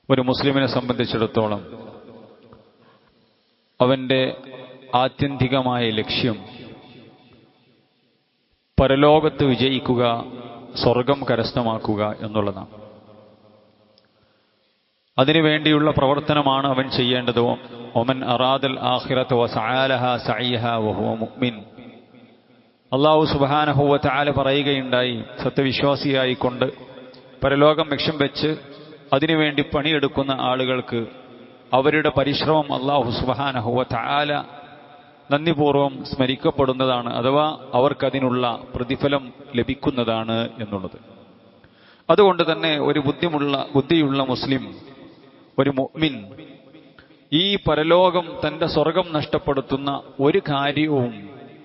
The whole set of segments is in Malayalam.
ഒരു മുസ്ലിമിനെ സംബന്ധിച്ചിടത്തോളം അവന്റെ ആത്യന്തികമായ ലക്ഷ്യം പരലോകത്ത് വിജയിക്കുക, സ്വർഗം കരസ്ഥമാക്കുക എന്നുള്ളതാണ്. അതിനുവേണ്ടിയുള്ള പ്രവർത്തനമാണ് അവൻ ചെയ്യേണ്ടത്. ഒമൻ അറാദൽ ആഖിറത വസഅലഹ സഅയഹ വഹുവ മുഅ്മിൻ. അല്ലാഹു സുബ്ഹാനഹു വ തആല പറയുകയുണ്ടായി, സത്യവിശ്വാസിയായിക്കൊണ്ട് പരലോകം ലക്ഷ്യം വെച്ച് അതിനുവേണ്ടി പണിയെടുക്കുന്ന ആളുകൾക്ക് അവരുടെ പരിശ്രമം അല്ലാഹു സുബ്ഹാനഹു വ തആല നന്ദിപൂർവ്വം സ്മരിക്കപ്പെടുന്നതാണ്, അഥവാ അവർക്കതിനുള്ള പ്രതിഫലം ലഭിക്കുന്നതാണ് എന്നുള്ളത്. അതുകൊണ്ട് തന്നെ ഒരു ബുദ്ധിയുള്ള മുസ്ലിം, ഒരു മുഅ്മിൻ, ഈ പരലോകം തന്റെ സ്വർഗം നഷ്ടപ്പെടുത്തുന്ന ഒരു കാര്യവും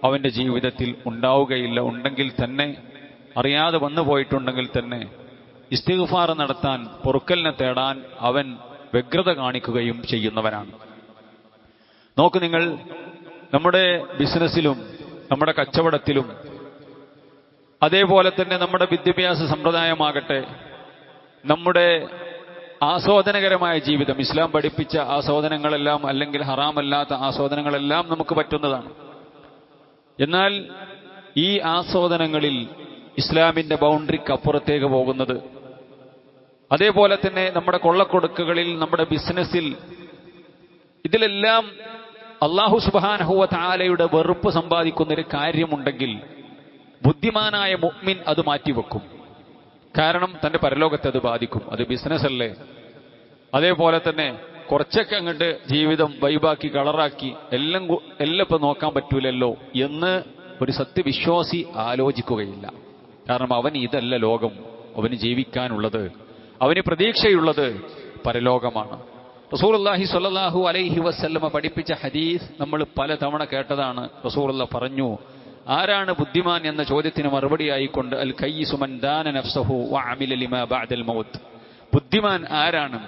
അവന്റെ ജീവിതത്തിൽ ഉണ്ടാവുകയില്ല. ഉണ്ടെങ്കിൽ തന്നെ, അറിയാതെ വന്നു പോയിട്ടുണ്ടെങ്കിൽ തന്നെ, ഇസ്തിഗ്ഫാർ നടത്താൻ, പൊറുക്കലിനെ തേടാൻ അവൻ വ്യഗ്രത കാണിക്കുകയും ചെയ്യുന്നവനാണ്. നോക്കൂ നിങ്ങൾ, നമ്മുടെ ബിസിനസ്സിലും നമ്മുടെ കച്ചവടത്തിലും അതേപോലെ തന്നെ നമ്മുടെ വിദ്യാഭ്യാസ സമ്പ്രദായമാകട്ടെ, നമ്മുടെ ആസ്വാദനകരമായ ജീവിതം, ഇസ്ലാം പഠിപ്പിച്ച ആസ്വാദനങ്ങളെല്ലാം അല്ലെങ്കിൽ ഹറാമല്ലാത്ത ആസ്വാദനങ്ങളെല്ലാം നമുക്ക് പറ്റുന്നതാണ്. എന്നാൽ ഈ ആസ്വാദനങ്ങളിൽ ഇസ്ലാമിന്റെ ബൗണ്ടറിക്ക് അപ്പുറത്തേക്ക് പോകുന്നത്, അതേപോലെ തന്നെ നമ്മുടെ കൊള്ളക്കൊടുക്കുകളിൽ, നമ്മുടെ ബിസിനസ്സിൽ, ഇതിലെല്ലാം അല്ലാഹു സുബ്ഹാനഹു വ തആലയുടെ വെറുപ്പ് സമ്പാദിക്കുന്നൊരു കാര്യമുണ്ടെങ്കിൽ ബുദ്ധിമാനായ മുഅ്മിൻ അത് മാറ്റിവെക്കും. കാരണം തന്റെ പരലോകത്തെ അത് ബാധിക്കും. അത് ബിസിനസ് അല്ലേ, അതേപോലെ തന്നെ കുറച്ചൊക്കെ അങ്ങോട്ട് ജീവിതം വൈബാക്കി കളറാക്കി എല്ലാം ഇപ്പം നോക്കാൻ പറ്റൂലല്ലോ എന്ന് ഒരു സത്യവിശ്വാസി ആലോചിക്കുകയില്ല. കാരണം അവൻ ഇതല്ല ലോകം, അവന് ജീവിക്കാനുള്ളത്, അവന് പ്രതീക്ഷയുള്ളത് പരലോകമാണ്. റസൂലുള്ളാഹി സ്വല്ലല്ലാഹു അലൈഹി വസല്ലമ പഠിപ്പിച്ച ഹദീസ് നമ്മൾ പലതവണ കേട്ടതാണ്. റസൂലുള്ള പറഞ്ഞു, ആരാണ് ബുദ്ധിമാൻ എന്ന ചോദ്യത്തിന് മറുപടിയായിക്കൊണ്ട് അൽ കയ്യിസു മൻ ദാന നഫ്സഹു വഅമില ലിമാ ബഅദൽ മൗത്ത്. ബുദ്ധിമാൻ ആരാണ്?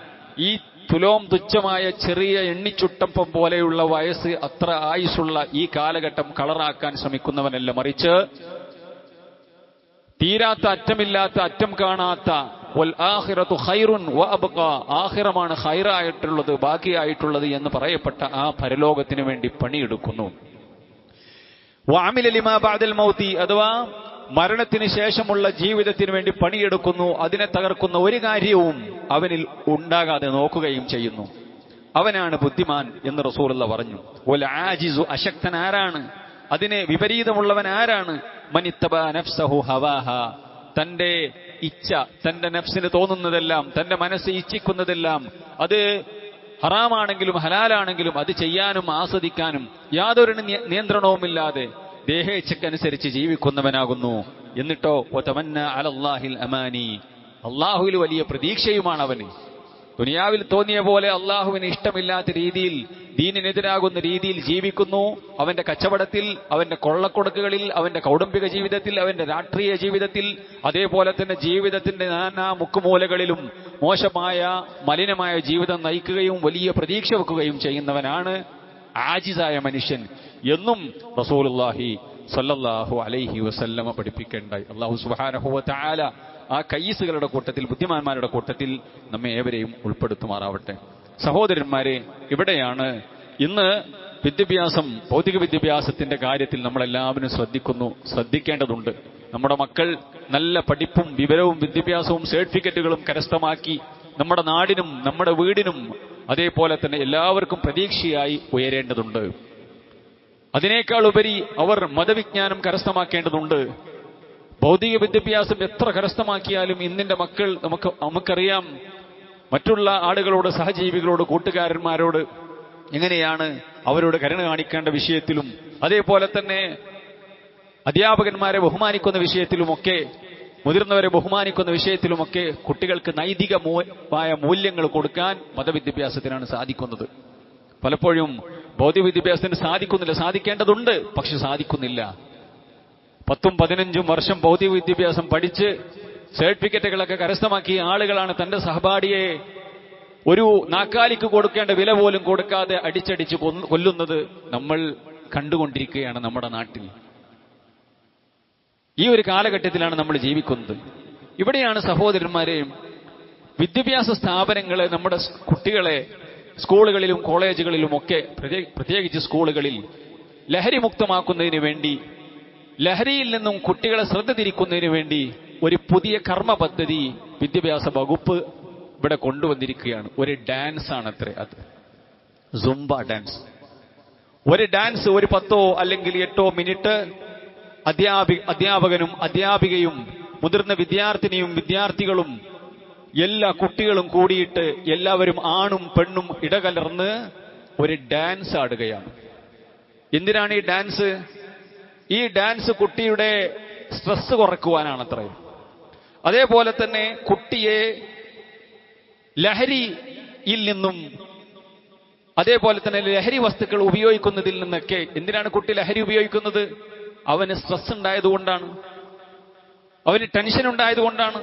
ഈ തുലോം തുച്ഛമായ ചെറിയ എണ്ണിച്ചുട്ടപ്പം പോലെയുള്ള വയസ്സ്, അത്ര ആയുസുള്ള ഈ കാലഘട്ടം കളറാക്കാൻ ശ്രമിക്കുന്നവനല്ല, മറിച്ച് തീരാത്ത, അറ്റമില്ലാത്ത, അറ്റം കാണാത്ത വൽ ആഖിറതു ഖൈറുൻ വഅബ്ഖാ, ആഖിറമാണ് ഖൈറായിട്ടുള്ളത്, ബാക്കിയായിട്ടുള്ളത് എന്ന് പറയപ്പെട്ട ആ പരലോകത്തിന് വേണ്ടി പണിയെടുക്കുന്നു. വഅമില ലിമാ ബഅദൽ മൗതി, അഥവാ മരണത്തിന് ശേഷമുള്ള ജീവിതത്തിന് വേണ്ടി പണിയെടുക്കുന്നു. അതിനെ തകർക്കുന്ന ഒരു കാര്യവും അവനിൽ ഉണ്ടാകാതെ നോക്കുകയും ചെയ്യുന്നു. അവനാണ് ബുദ്ധിമാൻ എന്ന് റസൂലുള്ള പറഞ്ഞു. വൽ ആജിസു, അശക്തൻ ആരാണ്? അതിന് വിപരീതമുള്ളവൻ ആരാണ്? മനിത്തബ നഫ്സഹു ഹവാഹ, തന്റെ ഇച്ഛ, തന്റെ നഫ്സിന് തോന്നുന്നതെല്ലാം, തന്റെ മനസ്സ് ഇച്ഛിക്കുന്നതെല്ലാം, അത് ഹറാമാണെങ്കിലും ഹലാലാണെങ്കിലും അത് ചെയ്യാനും ആസ്വദിക്കാനും യാതൊരു നിയന്ത്രണവുമില്ലാതെ ദേഹേച്ഛക്കനുസരിച്ച് ജീവിക്കുന്നവനാകുന്നു. എന്നിട്ടോ വതമന്ന അലല്ലാഹിൽ അമാനി, അള്ളാഹുവിൽ വലിയ പ്രതീക്ഷയുമാണ് അവന്. ദുനിയാവിൽ തോന്നിയ പോലെ അള്ളാഹുവിന് ഇഷ്ടമില്ലാത്ത രീതിയിൽ, ദീനിനെതിരാകുന്ന രീതിയിൽ ജീവിക്കുന്നു. അവന്റെ കച്ചവടത്തിൽ, അവന്റെ കൊള്ളക്കൊടുക്കുകളിൽ, അവന്റെ കൗടുംബിക ജീവിതത്തിൽ, അവന്റെ രാഷ്ട്രീയ ജീവിതത്തിൽ, അതേപോലെ തന്നെ ജീവിതത്തിന്റെ നാനാ മുക്കുമൂലകളിലും മോശമായ മലിനമായ ജീവിതം നയിക്കുകയും വലിയ പ്രതീക്ഷ വെക്കുകയും ചെയ്യുന്നവനാണ് ആജിസായ മനുഷ്യൻ എന്നും റസൂലുള്ളാഹി സ്വല്ലല്ലാഹു അലൈഹി വസല്ലമ പഠിപ്പിക്കേണ്ടായി. അല്ലാഹു സുബ്ഹാനഹു വ തആല ആ കയ്യിസുകളുടെ കൂട്ടത്തിൽ, ബുദ്ധിമാന്മാരുടെ കൂട്ടത്തിൽ നമ്മെ ഏവരെയും ഉൾപ്പെടുത്തുമാറാവട്ടെ. സഹോദരന്മാരെ, ഇവിടെയാണ് ഇന്ന് വിദ്യാഭ്യാസം, ഭൗതിക വിദ്യാഭ്യാസത്തിന്റെ കാര്യത്തിൽ നമ്മളെല്ലാവരും ശ്രദ്ധിക്കേണ്ടതുണ്ട്. നമ്മുടെ മക്കൾ നല്ല പഠിപ്പും വിവരവും വിദ്യാഭ്യാസവും സർട്ടിഫിക്കറ്റുകളും കരസ്ഥമാക്കി നമ്മുടെ നാടിനും നമ്മുടെ വീടിനും അതേപോലെ തന്നെ എല്ലാവർക്കും പ്രതീക്ഷയായി ഉയരേണ്ടതുണ്ട്. അതിനേക്കാൾ ഉപരി അവർ മതവിജ്ഞാനം കരസ്ഥമാക്കേണ്ടതുണ്ട്. ഭൗതിക വിദ്യാഭ്യാസം എത്ര കരസ്ഥമാക്കിയാലും ഇന്നിന്റെ മക്കൾ, നമുക്കറിയാം, മറ്റുള്ള ആളുകളോട്, സഹജീവികളോട്, കൂട്ടുകാരന്മാരോട് എങ്ങനെയാണ് അവരോട് കരുണ കാണിക്കേണ്ട വിഷയത്തിലും, അതേപോലെ തന്നെ അധ്യാപകന്മാരെ ബഹുമാനിക്കുന്ന വിഷയത്തിലുമൊക്കെ, മുതിർന്നവരെ ബഹുമാനിക്കുന്ന വിഷയത്തിലുമൊക്കെ കുട്ടികൾക്ക് നൈതികമായ മൂല്യങ്ങൾ കൊടുക്കാൻ മതവിദ്യാഭ്യാസത്തിനാണ് സാധിക്കുന്നത്. പലപ്പോഴും ഭൗതിക വിദ്യാഭ്യാസത്തിന് സാധിക്കേണ്ടതുണ്ട്, പക്ഷെ സാധിക്കുന്നില്ല. 10-15 വർഷം ഭൗതിക വിദ്യാഭ്യാസം പഠിച്ച് സർട്ടിഫിക്കറ്റുകളൊക്കെ കരസ്ഥമാക്കിയ ആളുകളാണ് തന്റെ സഹപാഠിയെ ഒരു നാക്കാലിക്ക് കൊടുക്കേണ്ട വില പോലും കൊടുക്കാതെ അടിച്ചടിച്ച് കൊല്ലുന്നത് നമ്മൾ കണ്ടുകൊണ്ടിരിക്കുകയാണ് നമ്മുടെ നാട്ടിൽ. ഈ ഒരു കാലഘട്ടത്തിലാണ് നമ്മൾ ജീവിക്കുന്നത്. ഇവിടെയാണ് സഹോദരന്മാരെ വിദ്യാഭ്യാസ സ്ഥാപനങ്ങളെ, നമ്മുടെ കുട്ടികളെ സ്കൂളുകളിലും കോളേജുകളിലുമൊക്കെ, പ്രത്യേകിച്ച് സ്കൂളുകളിൽ ലഹരി മുക്തമാക്കുന്നതിന് വേണ്ടി, ലഹരിയിൽ നിന്നും കുട്ടികളെ ശ്രദ്ധ തിരിക്കുന്നതിന് വേണ്ടി ഒരു പുതിയ കർമ്മ പദ്ധതി വിദ്യാഭ്യാസ വകുപ്പ് ഇവിടെ കൊണ്ടുവന്നിരിക്കുകയാണ്. ഒരു ഡാൻസ് ആണത്രേ അത്, സുംബ ഡാൻസ്. ഒരു ഡാൻസ് ഒരു 10 അല്ലെങ്കിൽ 8 മിനിറ്റ് അധ്യാപകനും അധ്യാപികയും മുതിർന്ന വിദ്യാർത്ഥിനിയും വിദ്യാർത്ഥികളും എല്ലാ കുട്ടികളും കൂടിയിട്ട് എല്ലാവരും ആണും പെണ്ണും ഇടകലർന്ന് ഒരു ഡാൻസ് ആടുകയാണ്. എന്തിനാണ് ഈ ഡാൻസ്? ഈ ഡാൻസ് കുട്ടിയുടെ സ്ട്രെസ് കുറയ്ക്കുവാനാണത്രേ. അതേപോലെ തന്നെ കുട്ടിയെ ലഹരിയിൽ നിന്നും, അതേപോലെ തന്നെ ലഹരി വസ്തുക്കൾ ഉപയോഗിക്കുന്നതിൽ നിന്നൊക്കെ. എന്തിനാണ് കുട്ടി ലഹരി ഉപയോഗിക്കുന്നത്? അവന് സ്ട്രെസ് ഉണ്ടായതുകൊണ്ടാണ്, അവന് ടെൻഷൻ ഉണ്ടായതുകൊണ്ടാണ്.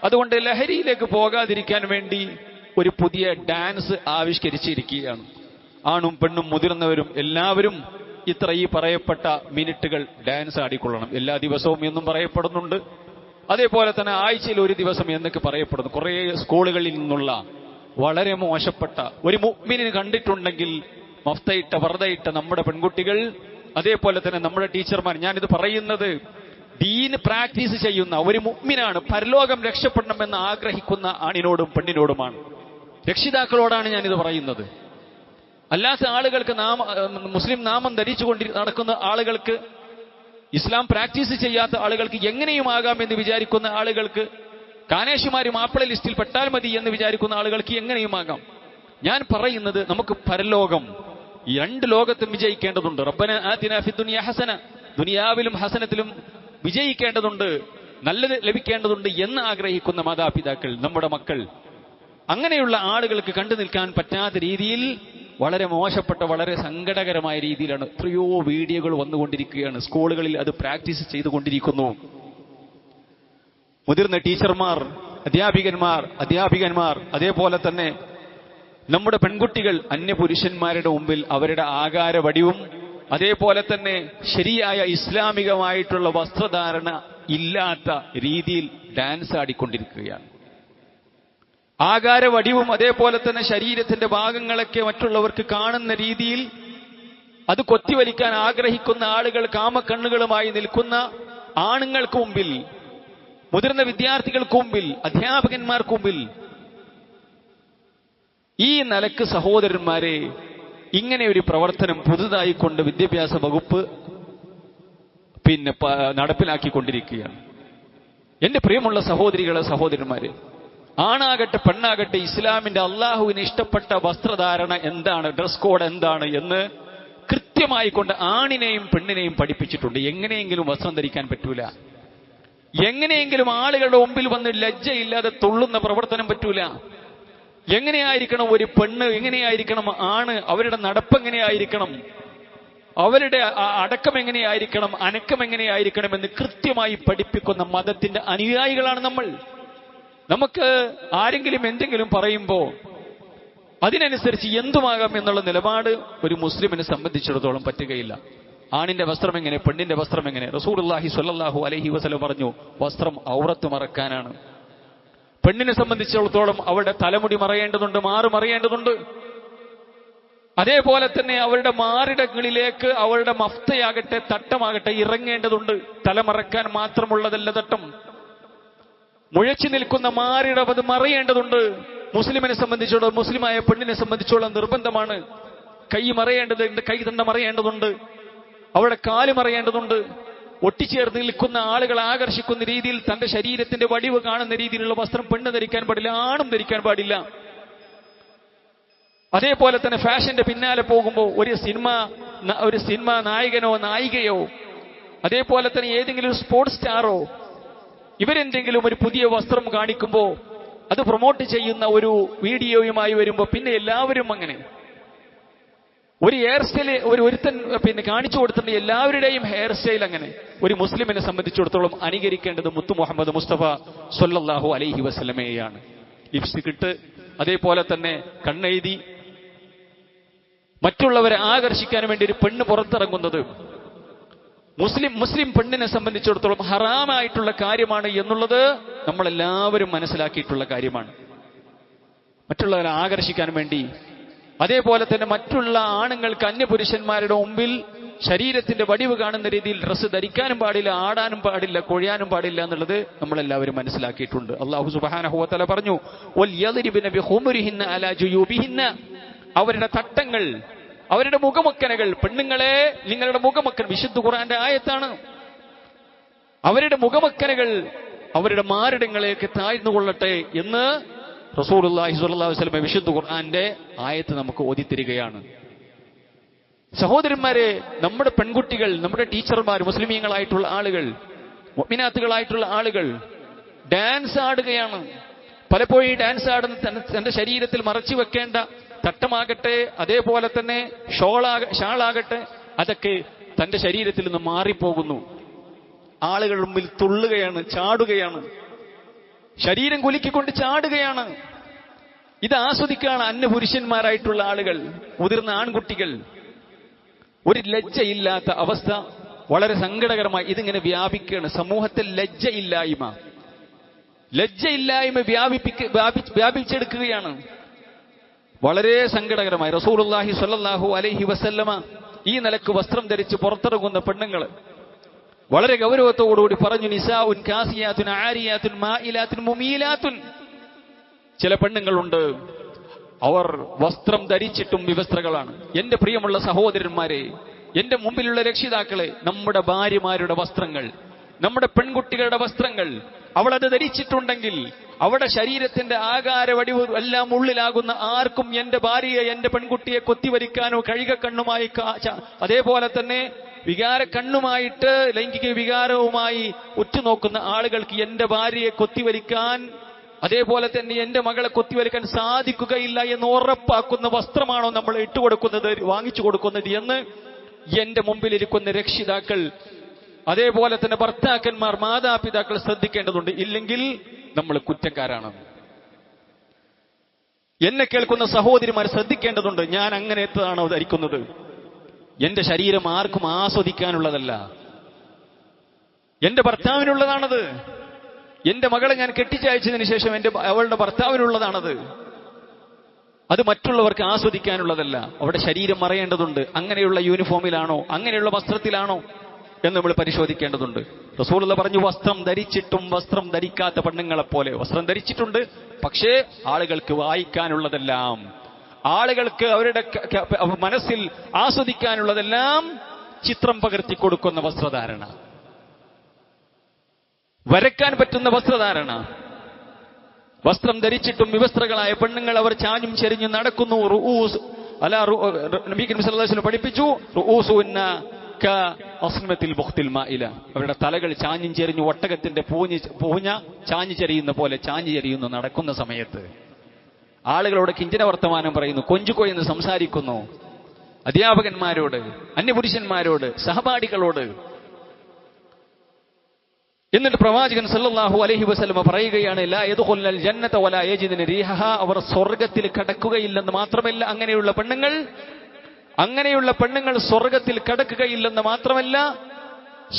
അതുകൊണ്ട് ലഹരിയിലേക്ക് പോകാതിരിക്കാൻ വേണ്ടി ഒരു പുതിയ ഡാൻസ് ആവിഷ്കരിച്ചിരിക്കുകയാണ്. ആണും പെണ്ണും മുതിർന്നവരും എല്ലാവരും ഈ പറയപ്പെട്ട മിനിറ്റുകൾ ഡാൻസ് ആടിക്കൊള്ളണം. എല്ലാ ദിവസവും എന്നും പറയപ്പെടുന്നുണ്ട്. അതേപോലെ തന്നെ ആഴ്ചയിൽ ഒരു ദിവസം എന്നൊക്കെ പറയപ്പെടുന്നു. കുറേ സ്കൂളുകളിൽ നിന്നുള്ള വളരെ മോശപ്പെട്ട, ഒരു മുഅ്മിനിനെ കണ്ടിട്ടുണ്ടെങ്കിൽ മഫ്തയിട്ട പർദ്ദയിട്ട നമ്മുടെ പെൺകുട്ടികൾ, അതേപോലെ തന്നെ നമ്മുടെ ടീച്ചർമാർ, ഞാനിത് പറയുന്നത് ദീന് പ്രാക്ടീസ് ചെയ്യുന്ന ഒരു മുഅ്മിനാണ്, പരലോകം രക്ഷപ്പെടണമെന്ന് ആഗ്രഹിക്കുന്ന ആണിനോടും പെണ്ണിനോടുമാണ്, രക്ഷിതാക്കളോടാണ് ഞാനിത് പറയുന്നത്. അല്ലാത്ത ആളുകൾക്ക്, മുസ്ലിം നാമം ധരിച്ചുകൊണ്ട് നടക്കുന്ന ആളുകൾക്ക്, ഇസ്ലാം പ്രാക്ടീസ് ചെയ്യാത്ത ആളുകൾക്ക്, എങ്ങനെയും ആകാം എന്ന് വിചാരിക്കുന്ന ആളുകൾക്ക്, കാനേശുമാരി മാപ്പിള ലിസ്റ്റിൽ പെട്ടാൽ മതി എന്ന് വിചാരിക്കുന്ന ആളുകൾക്ക് എങ്ങനെയും ആകാം. ഞാൻ പറയുന്നത് നമുക്ക് പരലോകം, ഈ 2 ലോകത്തും വിജയിക്കേണ്ടതുണ്ട്. റബ്ബന ആതിനാ ഫിദ്ദുനിയ ഹസന, ദുനിയാവിലും ഹസനത്തിലും വിജയിക്കേണ്ടതുണ്ട്, നല്ലത് ലഭിക്കേണ്ടതുണ്ട് എന്ന് ആഗ്രഹിക്കുന്ന മാതാപിതാക്കൾ, നമ്മുടെ മക്കൾ, അങ്ങനെയുള്ള ആളുകൾക്ക് കണ്ടു നിൽക്കാൻ പറ്റാത്ത രീതിയിൽ വളരെ മോശപ്പെട്ട, വളരെ സങ്കടകരമായ രീതിയിലാണ് എത്രയോ വീഡിയോകൾ വന്നുകൊണ്ടിരിക്കുകയാണ്. സ്കൂളുകളിൽ അത് പ്രാക്ടീസ് ചെയ്തുകൊണ്ടിരിക്കുന്നു. മുതിർന്ന ടീച്ചർമാർ, അധ്യാപികന്മാർ, അതേപോലെ തന്നെ നമ്മുടെ പെൺകുട്ടികൾ അന്യപുരുഷന്മാരുടെ മുമ്പിൽ അവരുടെ ആകാരവടിവും, അതേപോലെ തന്നെ ശരിയായ ഇസ്ലാമികമായിട്ടുള്ള വസ്ത്രധാരണ ഇല്ലാത്ത രീതിയിൽ ഡാൻസ് ആടിക്കൊണ്ടിരിക്കുകയാണ്. ആകാരവടിവും അതേപോലെ തന്നെ ശരീരത്തിന്റെ ഭാഗങ്ങളൊക്കെ മറ്റുള്ളവർക്ക് കാണുന്ന രീതിയിൽ അത് കൊത്തിവലിക്കാൻ ആഗ്രഹിക്കുന്ന ആളുകൾ, കാമക്കണ്ണുകളുമായി നിൽക്കുന്ന ആണുങ്ങൾക്ക് മുമ്പിൽ, മുതിർന്ന വിദ്യാർത്ഥികൾക്ക് മുമ്പിൽ, അധ്യാപകന്മാർക്ക് മുമ്പിൽ, ഈ നിലക്ക് സഹോദരന്മാരെ, ഇങ്ങനെ ഒരു പ്രവർത്തനം പുതുതായി കൊണ്ട് വിദ്യാഭ്യാസ വകുപ്പ് നടപ്പിലാക്കിക്കൊണ്ടിരിക്കുകയാണ്. എന്റെ പ്രിയമുള്ള സഹോദരികളെ, സഹോദരന്മാരെ, ആണാകട്ടെ പെണ്ണാകട്ടെ, ഇസ്ലാമിന്റെ അള്ളാഹുവിന് ഇഷ്ടപ്പെട്ട വസ്ത്രധാരണ എന്താണ്, ഡ്രസ് കോഡ് എന്താണ് എന്ന് കൃത്യമായി കൊണ്ട് ആണിനെയും പെണ്ണിനെയും പഠിപ്പിച്ചിട്ടുണ്ട്. എങ്ങനെയെങ്കിലും വസ്ത്രം ധരിക്കാൻ പറ്റൂല, എങ്ങനെയെങ്കിലും ആളുകളുടെ മുമ്പിൽ വന്ന് ലജ്ജയില്ലാതെ തുള്ളുന്ന പ്രവർത്തനം പറ്റൂല. എങ്ങനെയായിരിക്കണം ഒരു പെണ്ണ്, എങ്ങനെയായിരിക്കണം ആണ്, അവരുടെ നടപ്പ് എങ്ങനെയായിരിക്കണം, അവരുടെ അടക്കം എങ്ങനെയായിരിക്കണം, അനക്കം എങ്ങനെയായിരിക്കണം എന്ന് കൃത്യമായി പഠിപ്പിക്കുന്ന മതത്തിന്റെ അനുയായികളാണ് നമ്മൾ. നമുക്ക് ആരെങ്കിലും എന്തെങ്കിലും പറയുമ്പോൾ അതിനനുസരിച്ച് എന്തുമാകാം എന്നുള്ള നിലപാട് ഒരു മുസ്ലിമിനെ സംബന്ധിച്ചിടത്തോളം പറ്റുകയില്ല. ആണിന്റെ വസ്ത്രം എങ്ങനെ, പെണ്ണിന്റെ വസ്ത്രം എങ്ങനെ? റസൂലുള്ളാഹി സ്വല്ലല്ലാഹു അലൈഹി വസല്ലം പറഞ്ഞു, വസ്ത്രം ഔറത്ത് മറക്കാനാണ്. പെണ്ണിനെ സംബന്ധിച്ചിടത്തോളം അവരുടെ തലമുടി മറയേണ്ടതുണ്ട്, മാറ് മറയേണ്ടതുണ്ട്. അതേപോലെ തന്നെ അവരുടെ മാറിടങ്ങളിലേക്ക് അവരുടെ മഫ്തയാകട്ടെ തട്ടമാകട്ടെ ഇറങ്ങേണ്ടതുണ്ട്. തലമറക്കാൻ മാത്രമുള്ളതല്ല തട്ടം. മുഴച്ചു നിൽക്കുന്ന മാറിടം അത് മറയേണ്ടതുണ്ട്. മുസ്ലിമിനെ സംബന്ധിച്ചോളം, മുസ്ലിമായ പെണ്ണിനെ സംബന്ധിച്ചോളം നിർബന്ധമാണ്. കൈ മറയേണ്ടതുണ്ട്, കൈ തണ്ട മറയേണ്ടതുണ്ട്, അവരുടെ കാല് മറയേണ്ടതുണ്ട്. ഒട്ടിച്ചേർന്ന് നിൽക്കുന്ന ആളുകളെ ആകർഷിക്കുന്ന രീതിയിൽ തന്റെ ശരീരത്തിന്റെ വടിവ് കാണുന്ന രീതിയിലുള്ള വസ്ത്രം പെണ്ണ് ധരിക്കാൻ പാടില്ല, ആണും ധരിക്കാൻ പാടില്ല. അതേപോലെ തന്നെ ഫാഷന്റെ പിന്നാലെ പോകുമ്പോൾ ഒരു സിനിമ നായകനോ നായികയോ, അതേപോലെ തന്നെ ഏതെങ്കിലും ഒരു സ്പോർട്സ് സ്റ്റാറോ, ഇവരെന്തെങ്കിലും ഒരു പുതിയ വസ്ത്രം കാണിക്കുമ്പോൾ അത് പ്രൊമോട്ട് ചെയ്യുന്ന ഒരു വീഡിയോയുമായി വരുമ്പോൾ പിന്നെ എല്ലാവരും അങ്ങനെ ഒരു ഹെയർ സ്റ്റൈൽ ഒരുത്തൻ കാണിച്ചു കൊടുത്തിട്ടുണ്ട്. എല്ലാവരുടെയും ഹെയർ സ്റ്റൈൽ അങ്ങനെ. ഒരു മുസ്ലിമിനെ സംബന്ധിച്ചിടത്തോളം അനുകരിക്കേണ്ടത് മുത്തു മുഹമ്മദ് മുസ്തഫ സ്വല്ലല്ലാഹു അലൈഹി വസല്ലമയെയാണ്. ലിപ്സ്റ്റിക് ഇട്ട്, അതേപോലെ തന്നെ കണ്ണെഴുതി മറ്റുള്ളവരെ ആകർഷിക്കാൻ വേണ്ടി ഒരു പെണ്ണ് പുറത്തിറങ്ങുന്നത് മുസ്ലിം പെണ്ണിനെ സംബന്ധിച്ചിടത്തോളം ഹറാമായിട്ടുള്ള കാര്യമാണ് എന്നുള്ളത് നമ്മളെല്ലാവരും മനസ്സിലാക്കിയിട്ടുള്ള കാര്യമാണ്. മറ്റുള്ളവരെ ആകർഷിക്കാൻ വേണ്ടി. അതേപോലെ തന്നെ മറ്റുള്ള ആണുങ്ങൾക്ക് അന്യപുരുഷന്മാരുടെ മുമ്പിൽ ശരീരത്തിന്റെ വടിവ് കാണുന്ന രീതിയിൽ ഡ്രസ്സ് ധരിക്കാനും പാടില്ല, ആടാനും പാടില്ല, കൊഴിയാനും പാടില്ല എന്നുള്ളത് നമ്മളെല്ലാവരും മനസ്സിലാക്കിയിട്ടുണ്ട്. അല്ലാഹു സുബ്ഹാനഹു വ തആല പറഞ്ഞു, വൽയദ്രിബ്ന ബിഖുമുരിഹിന്ന അലാ ജുയൂബിഹിന്ന, അവരുടെ തട്ടങ്ങൾ, അവരുടെ മുഖമക്കനകൾ, പെണ്ണുങ്ങളെ നിങ്ങളുടെ മുഖമക്കൻ, വിശുദ്ധ ഖുർആന്റെ ആയത്താണ്, അവരുടെ മുഖമക്കനകൾ അവരുടെ മാറിടങ്ങളിലേക്ക് താഴ്ന്നു കൊള്ളട്ടെ എന്ന് റസൂലുള്ളാഹി സ്വല്ലല്ലാഹു അലൈഹി വസല്ലം വിശുദ്ധ ഖുർആന്റെ ആയത്ത് നമുക്ക് ഓതിത്തരികയാണ്. സഹോദരന്മാരെ, നമ്മുടെ പെൺകുട്ടികൾ, നമ്മുടെ ടീച്ചർമാർ, മുസ്ലിമീങ്ങളായിട്ടുള്ള ആളുകൾ, മുഅ്മിനാത്തുകളായിട്ടുള്ള ആളുകൾ ഡാൻസ് ആടുകയാണ്. പലപ്പോഴും ഈ ഡാൻസ് ആടുന്ന തന്റെ ശരീരത്തിൽ മറച്ചു വെക്കേണ്ട തട്ടമാകട്ടെ, അതേപോലെ തന്നെ ഷാളാകട്ടെ, അതൊക്കെ തന്റെ ശരീരത്തിൽ നിന്ന് മാറിപ്പോകുന്നു. ആളുകളുടെ മുമ്പിൽ തുള്ളുകയാണ്, ചാടുകയാണ്, ശരീരം കുലുക്കിക്കൊണ്ട് ചാടുകയാണ്. ഇത് ആസ്വദിക്കുകയാണ് അന്യപുരുഷന്മാരായിട്ടുള്ള ആളുകൾ, മുതിർന്ന ആൺകുട്ടികൾ. ഒരു ലജ്ജയില്ലാത്ത അവസ്ഥ വളരെ സങ്കടകരമായി ഇതിങ്ങനെ വ്യാപിക്കുകയാണ്. സമൂഹത്തിൽ ലജ്ജയില്ലായ്മ വ്യാപിച്ചെടുക്കുകയാണ്. വളരെ സങ്കടകരമായി. റസൂലുള്ളാഹി സ്വല്ലല്ലാഹു അലൈഹി വസല്ലമ ഈ നിലക്ക് വസ്ത്രം ധരിച്ച് പുറത്തിറങ്ങുന്ന പെണ്ണുങ്ങൾ വളരെ ഗൗരവത്തോടുകൂടി പറഞ്ഞു, നിസാഉൻ കാസിയാത്തുൻ ആരിയാത്തുൻ മായിലാത്തുൻ മുമീലാത്തുൻ. ചില പെണ്ണുങ്ങളുണ്ട്, അവർ വസ്ത്രം ധരിച്ചിട്ടും വിവസ്ത്രകളാണ്. എന്റെ പ്രിയമുള്ള സഹോദരന്മാരെ, എന്റെ മുമ്പിലുള്ള രക്ഷിതാക്കളെ, നമ്മുടെ ഭാര്യമാരുടെ വസ്ത്രങ്ങൾ, നമ്മുടെ പെൺകുട്ടികളുടെ വസ്ത്രങ്ങൾ, അവളത് ധരിച്ചിട്ടുണ്ടെങ്കിൽ അവളുടെ ശരീരത്തിന്റെ ആകാര വടിവ് എല്ലാം ഉള്ളിലാകുന്ന ആർക്കും എന്റെ ഭാര്യയെ, എന്റെ പെൺകുട്ടിയെ കൊത്തിവരിക്കാനോ കഴുകക്കണ്ണുമായി, അതേപോലെ തന്നെ വികാര കണ്ണുമായിട്ട് ലൈംഗിക വികാരവുമായി ഉറ്റുനോക്കുന്ന ആളുകൾക്ക് എന്റെ ഭാര്യയെ കൊത്തിവരിക്കാൻ, അതേപോലെ തന്നെ എന്റെ മകളെ കൊത്തിവരിക്കാൻ സാധിക്കുകയില്ല എന്ന് ഉറപ്പാക്കുന്ന വസ്ത്രമാണോ നമ്മൾ ഇട്ടുകൊടുക്കുന്നത്, വാങ്ങിച്ചു കൊടുക്കുന്നത് എന്ന് എന്റെ മുമ്പിലിരിക്കുന്ന രക്ഷിതാക്കൾ, അതേപോലെ തന്നെ ഭർത്താക്കന്മാർ, മാതാപിതാക്കൾ ശ്രദ്ധിക്കേണ്ടതുണ്ട്. ഇല്ലെങ്കിൽ നമ്മൾ കുറ്റക്കാരാണ്. എന്നെ കേൾക്കുന്ന സഹോദരിമാർ ശ്രദ്ധിക്കേണ്ടതുണ്ട്. ഞാൻ അങ്ങനെത്താണോ ധരിക്കുന്നത്? എന്റെ ശരീരം ആർക്കും ആസ്വദിക്കാനുള്ളതല്ല, എന്റെ ഭർത്താവിനുള്ളതാണത്. എന്റെ മകളെ ഞാൻ കെട്ടിച്ചയച്ചതിന് ശേഷം അവളുടെ ഭർത്താവിനുള്ളതാണത്. അത് മറ്റുള്ളവർക്ക് ആസ്വദിക്കാനുള്ളതല്ല. അവരുടെ ശരീരം മറയേണ്ടതുണ്ട്. അങ്ങനെയുള്ള യൂണിഫോമിലാണോ, അങ്ങനെയുള്ള വസ്ത്രത്തിലാണോ എന്ന് നമ്മൾ പരിശോധിക്കേണ്ടതുണ്ട്. റസൂലുള്ളാഹി പറഞ്ഞു, വസ്ത്രം ധരിച്ചിട്ടും വസ്ത്രം ധരിക്കാത്ത പെണ്ണുങ്ങളെപ്പോലെ. വസ്ത്രം ധരിച്ചിട്ടുണ്ട്, പക്ഷേ ആളുകൾക്ക് വായിക്കാനുള്ളതെല്ലാം, ആളുകൾക്ക് അവരുടെ മനസ്സിൽ ആസ്വദിക്കാനുള്ളതെല്ലാം ചിത്രം പകർത്തി കൊടുക്കുന്ന വസ്ത്രധാരണ, വരയ്ക്കാൻ പറ്റുന്ന വസ്ത്രധാരണ. വസ്ത്രം ധരിച്ചിട്ടും വിവസ്ത്രകളായ പെണ്ണുങ്ങൾ അവർ ചാഞ്ഞും ചെരിഞ്ഞും നടക്കുന്നു. നബി കരീം സല്ലല്ലാഹു അലൈഹി വസല്ലം പഠിപ്പിച്ചു, റുഊസുന്ന കഅസ്നത്തിൽ ബുഖ്തിൽ മാഇല. അവരുടെ തലകൾ ചാഞ്ഞും ചെരിഞ്ഞു ഒട്ടകത്തിന്റെ പൂഞ്ഞ ചാഞ്ഞു ചെരിയുന്ന പോലെ ചാഞ്ഞു ചെരിയുന്നു നടക്കുന്ന സമയത്ത്. ആളുകളോട് കിഞ്ചന വർത്തമാനം പറയുന്നു, കൊഞ്ചുകൊയെന്ന് സംസാരിക്കുന്നു. അധ്യാപകന്മാരോട്, അന്യപുരുഷന്മാരോട്, സഹപാഠികളോട്. എന്നിട്ട് പ്രവാചകൻ സല്ലല്ലാഹു അലൈഹി വസല്ലം പറയുകയാണ്, ലാ യദ്ഖുലുൽ ജന്നത വലാ യജിദുന റീഹഹാ. അവർ സ്വർഗ്ഗത്തിൽ കടക്കുകയില്ലെന്ന് മാത്രമല്ല, അങ്ങനെയുള്ള പെണ്ണുങ്ങൾ സ്വർഗ്ഗത്തിൽ കടക്കുകയില്ലെന്ന് മാത്രമല്ല,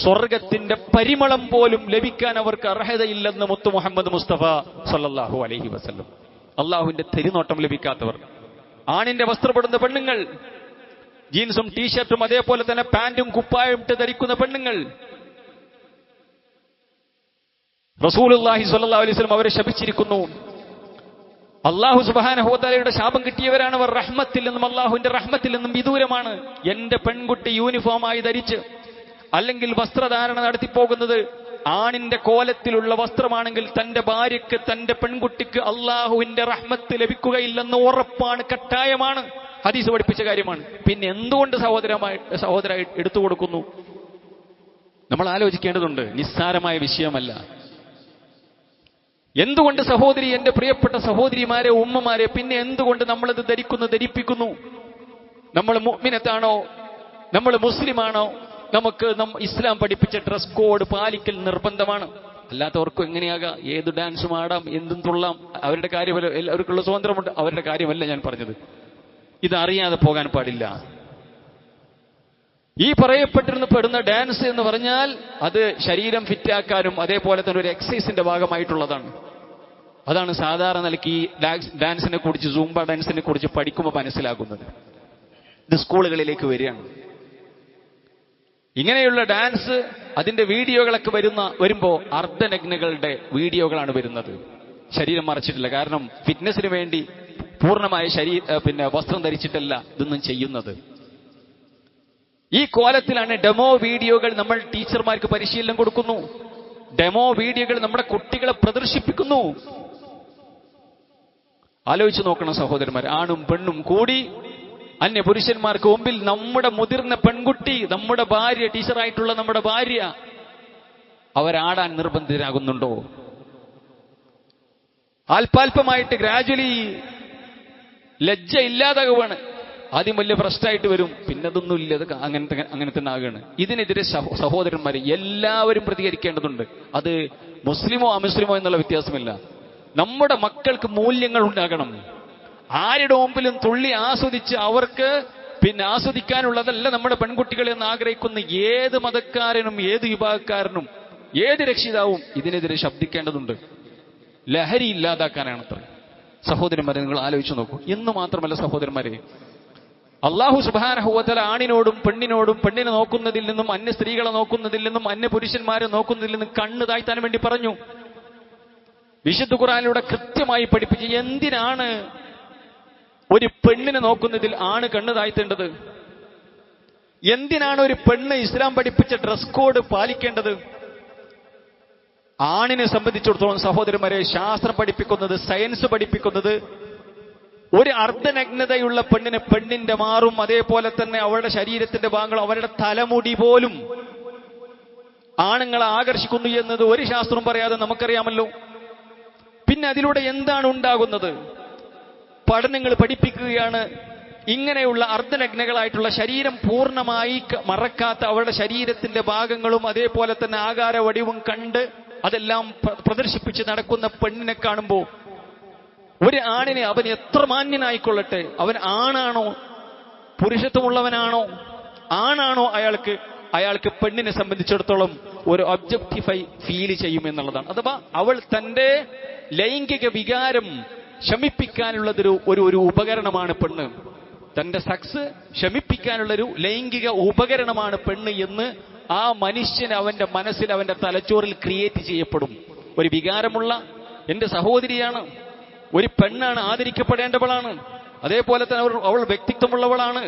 സ്വർഗ്ഗത്തിന്റെ പരിമളം പോലും ലഭിക്കാൻ അവർക്ക് അർഹതയില്ലെന്ന് മുത്തു മുഹമ്മദ് മുസ്തഫ സല്ലല്ലാഹു അലൈഹി വസല്ലം. അള്ളാഹുവിന്റെ തിരുനോട്ടം ലഭിക്കാത്തവർ, ആണിന്റെ വസ്ത്രപ്പെടുന്ന പെണ്ണുങ്ങൾ, ജീൻസും ടീഷർട്ടും അതേപോലെ തന്നെ പാന്റും കുപ്പായും ഇട്ട് ധരിക്കുന്ന പെണ്ണുങ്ങൾ, റസൂലുള്ളാഹി സ്വല്ലല്ലാഹു അലൈഹി വസല്ലം അവരെ ശപിച്ചിരിക്കുന്നു. അല്ലാഹു സുബ്ഹാനഹു വ തആലയുടെ ശാപം കിട്ടിയവരാണ് അവർ. റഹ്മത്തിൽ നിന്നും, അല്ലാഹുവിന്റെ റഹ്മത്തിൽ നിന്നും വിദൂരമാണ്. എന്റെ പെൺകുട്ടി യൂണിഫോമായി ധരിച്ച് അല്ലെങ്കിൽ വസ്ത്രധാരണ നടത്തിപ്പോകുന്നത് ആണിന്റെ കോലത്തിലുള്ള വസ്ത്രമാണെങ്കിൽ തന്റെ ഭാര്യയ്ക്ക്, തന്റെ പെൺകുട്ടിക്ക് അല്ലാഹുവിന്റെ റഹ്മത്ത് ലഭിക്കുകയില്ലെന്ന് ഉറപ്പാണ്, കട്ടായമാണ്. ഹദീസ് പഠിപ്പിച്ച കാര്യമാണ്. പിന്നെ എന്തുകൊണ്ട് സഹോദര എടുത്തു കൊടുക്കുന്നു? നമ്മൾ ആലോചിക്കേണ്ടതുണ്ട്. നിസ്സാരമായ വിഷയമല്ല. എന്തുകൊണ്ട് സഹോദരി, എന്റെ പ്രിയപ്പെട്ട സഹോദരിമാരെ, ഉമ്മമാരെ, പിന്നെ എന്തുകൊണ്ട് നമ്മളത് ധരിപ്പിക്കുന്നു? നമ്മൾ മുഅ്മിനത്താണോ, നമ്മൾ മുസ്ലിമാണോ? നമുക്ക് ഇസ്ലാം പഠിപ്പിച്ച ഡ്രസ് കോഡ് പാലിക്കൽ നിർബന്ധമാണ്. അല്ലാത്തവർക്കും എങ്ങനെയാകാം? ഏത് ഡാൻസും ആടാം, എന്തും തുള്ളാം. അവരുടെ കാര്യമല്ല, അവർക്കുള്ള സ്വാതന്ത്ര്യമുണ്ട്. അവരുടെ കാര്യമല്ല ഞാൻ പറഞ്ഞത്. ഇതറിയാതെ പോകാൻ പാടില്ല. ഈ പറയപ്പെട്ടിരുന്ന ഡാൻസ് എന്ന് പറഞ്ഞാൽ അത് ശരീരം ഫിറ്റാക്കാനും അതേപോലെ തന്നെ ഒരു എക്സസൈസിന്റെ ഭാഗമായിട്ടുള്ളതാണ്. അതാണ് സാധാരണ നിലയ്ക്ക് ഈ ഡാൻസിനെ കുറിച്ച്, സൂംബ ഡാൻസിനെ കുറിച്ച് പഠിക്കുമ്പോൾ മനസ്സിലാകുന്നത്. ഇത് സ്കൂളുകളിലേക്ക് വരികയാണ്. ഇങ്ങനെയുള്ള ഡാൻസ് അതിന്റെ വീഡിയോകളൊക്കെ വരുമ്പോ അർദ്ധനഗ്നകളുടെ വീഡിയോകളാണ് വരുന്നത്. ശരീരം മറച്ചിട്ടില്ല. കാരണം ഫിറ്റ്നസിന് വേണ്ടി പൂർണ്ണമായ വസ്ത്രം ധരിച്ചിട്ടല്ല ഇതൊന്നും ചെയ്യുന്നത്. ഈ കോലത്തിലാണ് ഡെമോ വീഡിയോകൾ നമ്മൾ ടീച്ചർമാർക്ക് പരിശീലനം കൊടുക്കുന്നു. ഡെമോ വീഡിയോകൾ നമ്മുടെ കുട്ടികളെ പ്രദർശിപ്പിക്കുന്നു. ആലോചിച്ച് നോക്കണം സഹോദരന്മാർ. ആണും പെണ്ണും കൂടി അന്യ പുരുഷന്മാർക്ക് മുമ്പിൽ നമ്മുടെ മുതിർന്ന പെൺകുട്ടി, നമ്മുടെ ഭാര്യ, ടീച്ചറായിട്ടുള്ള നമ്മുടെ ഭാര്യ, അവരാടാൻ നിർബന്ധിതരാകുന്നുണ്ടോ? അല്പാൽപമായിട്ട് ഗ്രാജുവലി ലജ്ജ ഇല്ലാതാകുവാണ്. ആദ്യം വലിയ പ്രശ്നമായിട്ട് വരും, പിന്നെ അതൊന്നും ഇല്ല, അത് അങ്ങനെ തന്നെ ആകുകയാണ്. ഇതിനെതിരെ സഹോദരന്മാരെ എല്ലാവരും പ്രതികരിക്കേണ്ടതുണ്ട്. അത് മുസ്ലിമോ അമുസ്ലിമോ എന്നുള്ള വ്യത്യാസമില്ല. നമ്മുടെ മക്കൾക്ക് മൂല്യങ്ങൾ ഉണ്ടാകണം. ആരുടെ മുമ്പിലും തുള്ളി ആസ്വദിച്ച് അവർക്ക് ആസ്വദിക്കാനുള്ളതല്ല നമ്മുടെ പെൺകുട്ടികൾ എന്ന് ആഗ്രഹിക്കുന്ന ഏത് മതക്കാരനും ഏത് വിഭാഗക്കാരനും ഏത് രക്ഷിതാവും ഇതിനെതിരെ ശബ്ദിക്കേണ്ടതുണ്ട്. ലഹരി ഇല്ലാതാക്കാനാണത്ര. സഹോദരന്മാരെ, നിങ്ങൾ ആലോചിച്ച് നോക്കൂ. എന്ന് മാത്രമല്ല സഹോദരന്മാരെ, അല്ലാഹു സുബ്ഹാനഹു വ തആല ആണിനോടും പെണ്ണിനോടും, പെണ്ണിനെ നോക്കുന്നതിൽ നിന്നും, അന്യ സ്ത്രീകളെ നോക്കുന്നതിൽ നിന്നും, അന്യ പുരുഷന്മാരെ നോക്കുന്നതിൽ നിന്നും കണ്ണ് താഴ്ത്താൻ വേണ്ടി പറഞ്ഞു. വിശുദ്ധ ഖുർആനിലൂടെ കൃത്യമായി പഠിപ്പിച്ച് എന്തിനാണ് ഒരു പെണ്ണിനെ നോക്കുന്നതിൽ ആണ് കണ്ണ് താഴ്ത്തേണ്ടത്? എന്തിനാണ് ഒരു പെണ്ണ് ഇസ്ലാം പഠിപ്പിച്ച ഡ്രസ് കോഡ് പാലിക്കേണ്ടത്? ആണിനെ സംബന്ധിച്ചിടത്തോളം സഹോദരന്മാരെ, ശാസ്ത്രം പഠിപ്പിക്കുന്നത്, സയൻസ് പഠിപ്പിക്കുന്നത്, ഒരു അർദ്ധനഗ്നതയുള്ള പെണ്ണിന് പെണ്ണിന്റെ മാറും, അതേപോലെ തന്നെ അവളുടെ ശരീരത്തിന്റെ ഭാഗങ്ങൾ, അവരുടെ തലമുടി പോലും ആണുങ്ങളെ ആകർഷിക്കുന്നു എന്നത് ഒരു ശാസ്ത്രവും പറയാതെ നമുക്കറിയാമല്ലോ. പിന്നെ അതിലൂടെ എന്താണ് ഉണ്ടാകുന്നത്? പഠനങ്ങൾ പഠിപ്പിക്കുകയാണ്, ഇങ്ങനെയുള്ള അർദ്ധനഗ്നകളായിട്ടുള്ള ശരീരം പൂർണ്ണമായി മറക്കാത്ത അവരുടെ ശരീരത്തിന്റെ ഭാഗങ്ങളും അതേപോലെ തന്നെ ആകാര വടിവും കണ്ട് അതെല്ലാം പ്രദർശിപ്പിച്ച് നടക്കുന്ന പെണ്ണിനെ കാണുമ്പോൾ ഒരു ആണിനെ, അവൻ എത്ര മാന്യനായിക്കൊള്ളട്ടെ, അവൻ ആണാണോ പുരുഷത്വമുള്ളവനാണോ ആണാണോ, അയാൾക്ക് പെണ്ണിനെ സംബന്ധിച്ചിടത്തോളം ഒരു ഒബ്ജക്റ്റിഫൈ ഫീൽ ചെയ്യുമെന്നുള്ളതാണ്. അഥവാ അവൾ തന്റെ ലൈംഗിക വികാരം ശമിപ്പിക്കാനുള്ളതൊരു ഒരു ഉപകരണമാണ് പെണ്ണ്. തന്റെ സെക്സ് ശമിപ്പിക്കാനുള്ളൊരു ലൈംഗിക ഉപകരണമാണ് പെണ്ണ് എന്ന് ആ മനുഷ്യൻ അവന്റെ മനസ്സിൽ, അവന്റെ തലച്ചോറിൽ ക്രിയേറ്റ് ചെയ്യപ്പെടും. ഒരു വികാരമുള്ള എന്റെ സഹോദരിയാണ്, ഒരു പെണ്ണാണ്, ആദരിക്കപ്പെടേണ്ടവളാണ്, അതേപോലെ തന്നെ അവൾ വ്യക്തിത്വമുള്ളവളാണ്